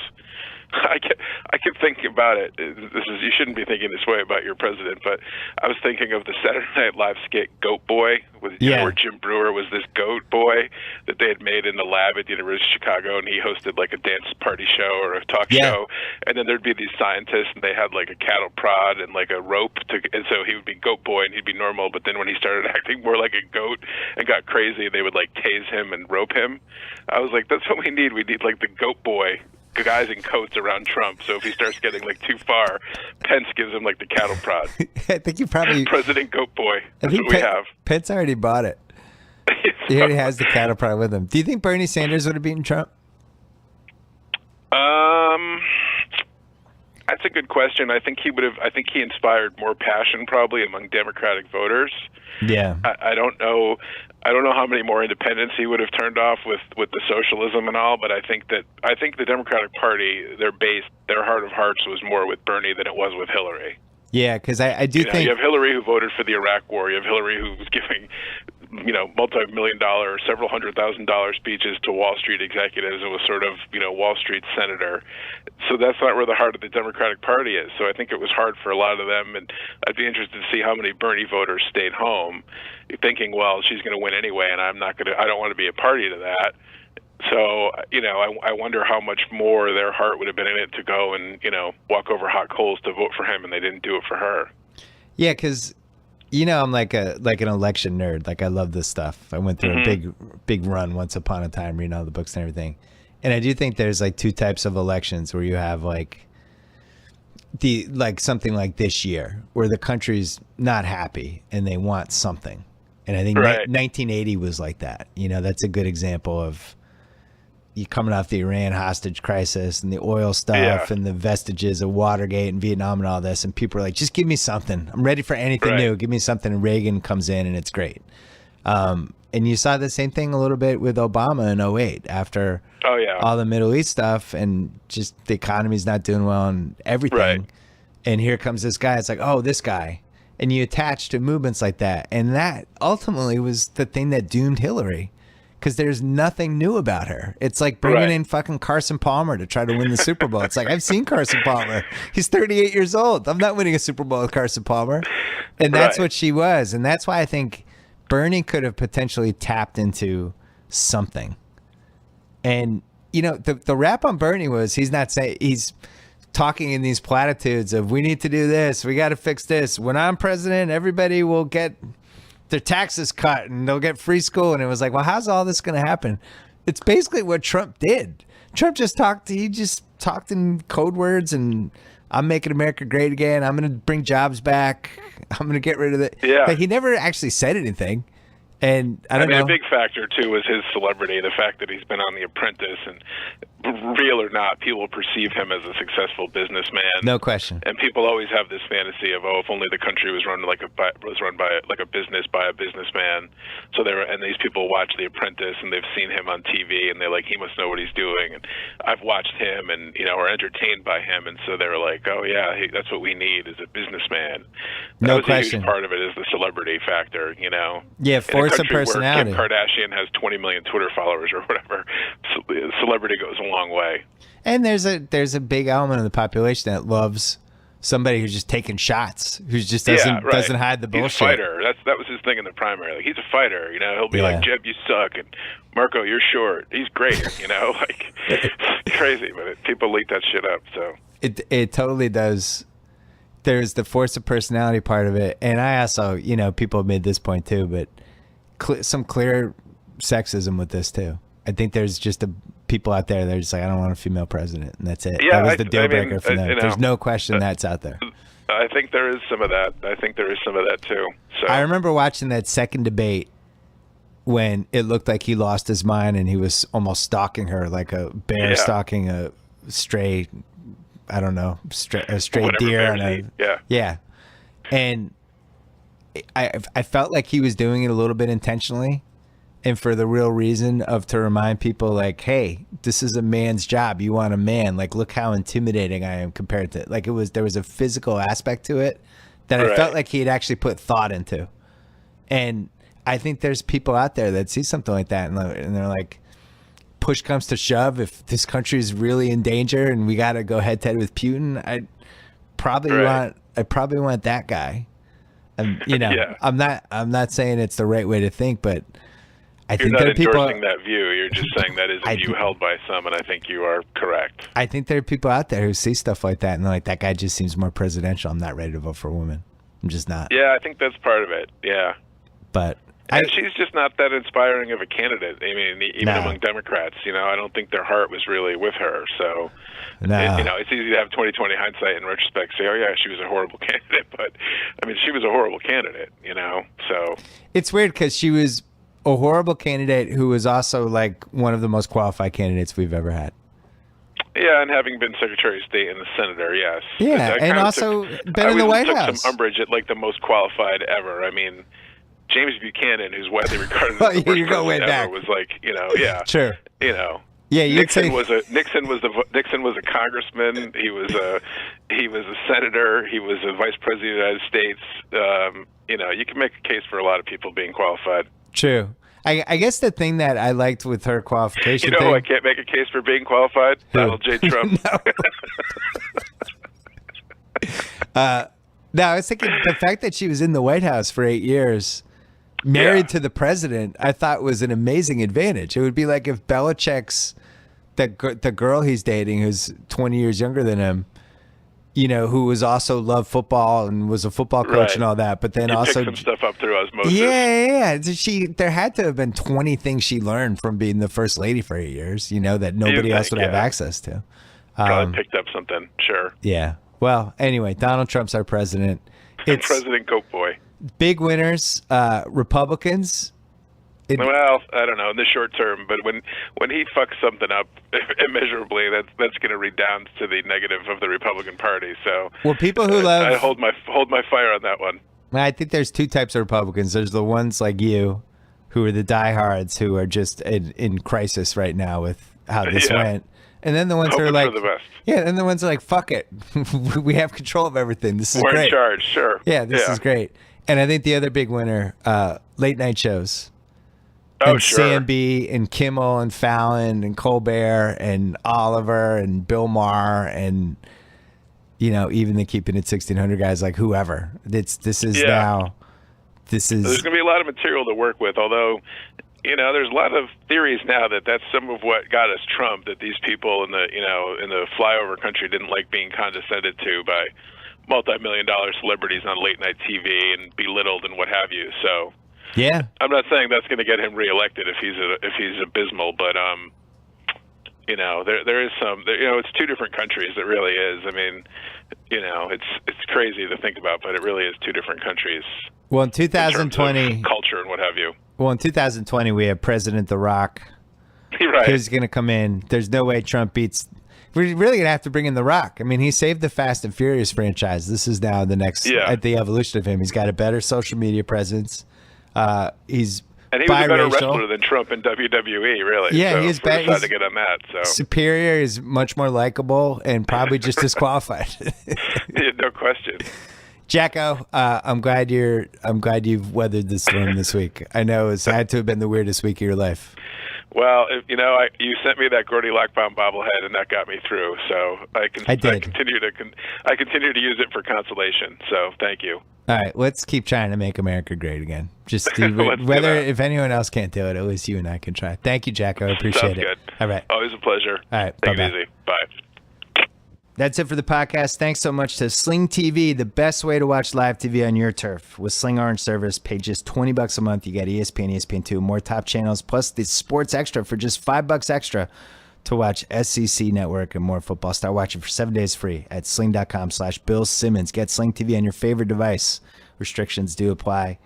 Speaker 4: I kept thinking about it. You shouldn't be thinking this way about your president, but I was thinking of the Saturday Night Live skit "Goat Boy," where Jim Brewer was this goat boy that they had made in the lab at the University of Chicago, and he hosted a dance party show or a talk show, and then there'd be these scientists, and they had a cattle prod and a rope, and so he would be Goat Boy and he'd be normal, but then when he started acting more like a goat and got crazy, they would tase him and rope him. I was like, that's what we need. We need the Goat Boy guys in coats around Trump. So if he starts getting too far, Pence gives him the cattle prod.
Speaker 1: I think you probably
Speaker 4: President Goat Boy. That's what we have.
Speaker 1: Pence already bought it. He already has the cattle prod with him. Do you think Bernie Sanders would have beaten Trump?
Speaker 4: That's a good question. I think he would have. I think he inspired more passion probably among Democratic voters.
Speaker 1: Yeah.
Speaker 4: I don't know. I don't know how many more independents he would have turned off with the socialism and all, but I think the Democratic Party, their heart of hearts was more with Bernie than it was with Hillary.
Speaker 1: Yeah, because I do think
Speaker 4: you have Hillary who voted for the Iraq War. You have Hillary who was giving multi-million-dollar, several $100,000 speeches to Wall Street executives and was sort of Wall Street senator. So that's not where the heart of the Democratic Party is. So I think it was hard for a lot of them, and I'd be interested to see how many Bernie voters stayed home, thinking, well, she's going to win anyway, and I don't want to be a party to that. So, I wonder how much more their heart would have been in it to go and, walk over hot coals to vote for him, and they didn't do it for her.
Speaker 1: Yeah, because, I'm like an election nerd. I love this stuff. I went through a big run once upon a time, reading all the books and everything. And I do think there's two types of elections where you have something like this year where the country's not happy and they want something. And I think 1980 was like that. That's a good example of you coming off the Iran hostage crisis and the oil stuff and the vestiges of Watergate and Vietnam and all this. And people are like, just give me something. I'm ready for anything new. Give me something. And Reagan comes in and it's great. And you saw the same thing a little bit with Obama in 2008 after all the Middle East stuff and just the economy's not doing well and everything. Right. And here comes this guy. It's like, oh, this guy. And you attach to movements like that. And that ultimately was the thing that doomed Hillary. Because there's nothing new about her. It's like bringing in fucking Carson Palmer to try to win the Super Bowl. It's like, I've seen Carson Palmer. He's 38 years old. I'm not winning a Super Bowl with Carson Palmer. And that's what she was. And that's why I think Bernie could have potentially tapped into something. And, the rap on Bernie was he's talking in these platitudes of we need to do this. We got to fix this. When I'm president, everybody will get their taxes cut and they'll get free school. And it was like, well, how's all this going to happen? It's basically what Trump did. Trump just talked in code words and I'm making America great again. I'm going to bring jobs back. I'm going to get rid of it. Yeah. But he never actually said anything. And I mean,
Speaker 4: a big factor too was his celebrity, the fact that he's been on The Apprentice, and real or not, people perceive him as a successful businessman.
Speaker 1: No question.
Speaker 4: And people always have this fantasy of, if only the country was run by a business by a businessman. So and these people watch The Apprentice, and they've seen him on TV, and they're like, he must know what he's doing. And I've watched him, and are entertained by him, and so they're like, oh yeah, that's what we need is a businessman.
Speaker 1: No
Speaker 4: was
Speaker 1: question.
Speaker 4: A huge part of it is the celebrity factor.
Speaker 1: Yeah, force of personality.
Speaker 4: Where Kim Kardashian has 20 million Twitter followers or whatever. So celebrity goes a long way.
Speaker 1: And there's a big element of the population that loves somebody who's just taking shots, who just doesn't hide the bullshit.
Speaker 4: He's a fighter. That was his thing in the primary. Like, he's a fighter. He'll be like, Jeb, you suck, and Marco, you're short. He's great. Like crazy, but people eat that shit up. So
Speaker 1: it totally does. There's the force of personality part of it, and I also, people have made this point too, but some clear sexism with this too. I think there's just people out there that are just like, I don't want a female president, and that's it.
Speaker 4: Yeah,
Speaker 1: that was the deal breaker for them. There's no question that's out there.
Speaker 4: I think there is some of that. I think there is some of that too. So
Speaker 1: I remember watching that second debate when it looked like he lost his mind and he was almost stalking her like a bear stalking a stray, I don't know, a stray deer. Yeah. And I felt like he was doing it a little bit intentionally, and for the real reason of to remind people like, hey, this is a man's job. You want a man. Like, look how intimidating I am compared to, like, there was a physical aspect to it that I felt like he had actually put thought into. And I think there's people out there that see something like that and they're like, push comes to shove, if this country is really in danger and we got to go head to head with Putin, I probably want that guy. And I'm not saying it's the right way to think, but I think there are people
Speaker 4: endorsing that view. You're just saying that is a view held by some, and I think you are correct.
Speaker 1: I think there are people out there who see stuff like that and they're like, that guy just seems more presidential. I'm not ready to vote for a woman. I'm just not.
Speaker 4: Yeah, I think that's part of it. Yeah.
Speaker 1: But
Speaker 4: she's just not that inspiring of a candidate. I mean, even among Democrats, I don't think their heart was really with her. So, it's easy to have 20/20 hindsight in retrospect. Say, oh yeah, she was a horrible candidate, but I mean, she was a horrible candidate. So
Speaker 1: it's weird because she was a horrible candidate who was also like one of the most qualified candidates we've ever had.
Speaker 4: Yeah, and having been Secretary of State and the Senator, yes.
Speaker 1: Yeah, and also been in the White House.
Speaker 4: I took some umbrage at like the most qualified ever. I mean, James Buchanan, who's widely regarded as the worst president ever, was like,
Speaker 1: sure. Yeah,
Speaker 4: Nixon was a congressman. He was a senator. He was a vice president of the United States. You can make a case for a lot of people being qualified.
Speaker 1: True. I guess the thing that I liked with her qualification
Speaker 4: I can't make a case for being qualified? Donald J. Trump.
Speaker 1: No, I was thinking the fact that she was in the White House for 8 years, married to the president, I thought was an amazing advantage. It would be like if Belichick's, the girl he's dating, who's 20 years younger than him, who was also loved football and was a football coach and all that, but then also
Speaker 4: picked some stuff up through osmosis.
Speaker 1: Yeah. There had to have been 20 things she learned from being the first lady for 8 years, that nobody else would have access to.
Speaker 4: Probably picked up something, sure.
Speaker 1: Yeah. Well, anyway, Donald Trump's our president. It's
Speaker 4: President Coke Boy.
Speaker 1: Big winners, Republicans.
Speaker 4: Well, I don't know in the short term, but when he fucks something up immeasurably, that's going to redound to the negative of the Republican Party. So,
Speaker 1: well, people who love,
Speaker 4: I hold my fire on that one.
Speaker 1: I think there's two types of Republicans. There's the ones like you, who are the diehards, who are just in crisis right now with how this went, and then the ones who are like, and the ones who are like, fuck it, we have control of everything. This is
Speaker 4: We're
Speaker 1: great.
Speaker 4: In charge, sure.
Speaker 1: Yeah, this is great. And I think the other big winner, late night shows.
Speaker 4: Oh,
Speaker 1: and
Speaker 4: sure.
Speaker 1: Sam B and Kimmel and Fallon and Colbert and Oliver and Bill Maher and even the Keeping It 1600 guys, like whoever. There's going
Speaker 4: to be a lot of material to work with, although there's a lot of theories now that that's some of what got us Trump, that these people in the flyover country didn't like being condescended to by multi-million-dollar celebrities on late night TV and belittled and what have you. So
Speaker 1: yeah,
Speaker 4: I'm not saying that's going to get him reelected if he's abysmal, but there is some. It's two different countries. It really is. I mean, it's crazy to think about, but it really is two different countries.
Speaker 1: Well, in 2020,
Speaker 4: culture and what have you.
Speaker 1: Well, in 2020, we have President The Rock.
Speaker 4: Right.
Speaker 1: Who's going to come in. There's no way Trump beats. We're really going to have to bring in The Rock. I mean, he saved the Fast and Furious franchise. This is now the next, the evolution of him. He's got a better social media presence. He's
Speaker 4: And he was
Speaker 1: biracial.
Speaker 4: a better wrestler than Trump in WWE, really.
Speaker 1: Yeah,
Speaker 4: so
Speaker 1: he's better.
Speaker 4: He's to get on that. So
Speaker 1: superior. He's much more likable and probably just disqualified.
Speaker 4: Yeah, no question.
Speaker 1: Jacko, I'm glad you've weathered the storm this week. I know it's had to have been the weirdest week of your life.
Speaker 4: Well, you sent me that Gordy Lockbaum bobblehead, and that got me through. So I continue to use it for consolation. So thank you.
Speaker 1: All right, let's keep trying to make America great again. Just whether if anyone else can't do it, at least you and I can try. Thank you, Jacko. I appreciate it.
Speaker 4: Good.
Speaker 1: All right.
Speaker 4: Always a pleasure.
Speaker 1: All right.
Speaker 4: Take
Speaker 1: bye-bye.
Speaker 4: it easy. Bye.
Speaker 1: That's it for the podcast. Thanks so much to Sling TV, the best way to watch live TV on your turf. With Sling Orange service, pay just $20 a month. You get ESPN, ESPN2, more top channels, plus the Sports Extra for just $5 extra to watch SEC Network and more football. Start watching for 7 days free at sling.com/Bill Simmons. Get Sling TV on your favorite device. Restrictions do apply.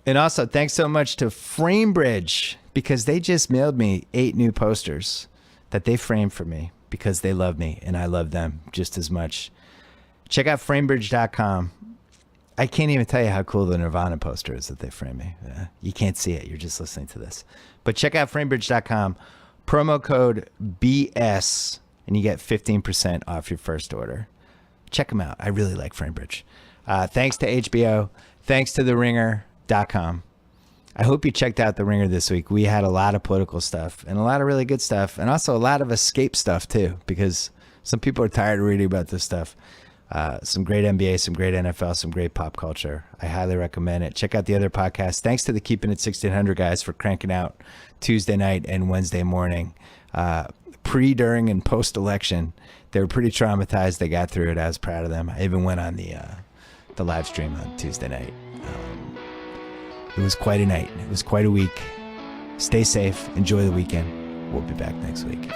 Speaker 1: And also, thanks so much to FrameBridge, because they just mailed me 8 new posters that they framed for me, because they love me and I love them just as much. Check out framebridge.com. I can't even tell you how cool the Nirvana poster is that they framed me. You can't see it. You're just listening to this. But check out framebridge.com. Promo code BS and you get 15% off your first order. Check them out. I really like FrameBridge. Thanks to HBO. Thanks to TheRinger.com. I hope you checked out The Ringer this week. We had a lot of political stuff and a lot of really good stuff, and also a lot of escape stuff too, because some people are tired of reading about this stuff. Some great NBA, some great NFL, some great pop culture. I highly recommend it. Check out the other podcasts. Thanks to the Keeping It 1600 guys for cranking out Tuesday night and Wednesday morning. Pre, during, and post-election, they were pretty traumatized. They got through it. I was proud of them. I even went on the live stream on Tuesday night. It was quite a night. It was quite a week. Stay safe. Enjoy the weekend. We'll be back next week.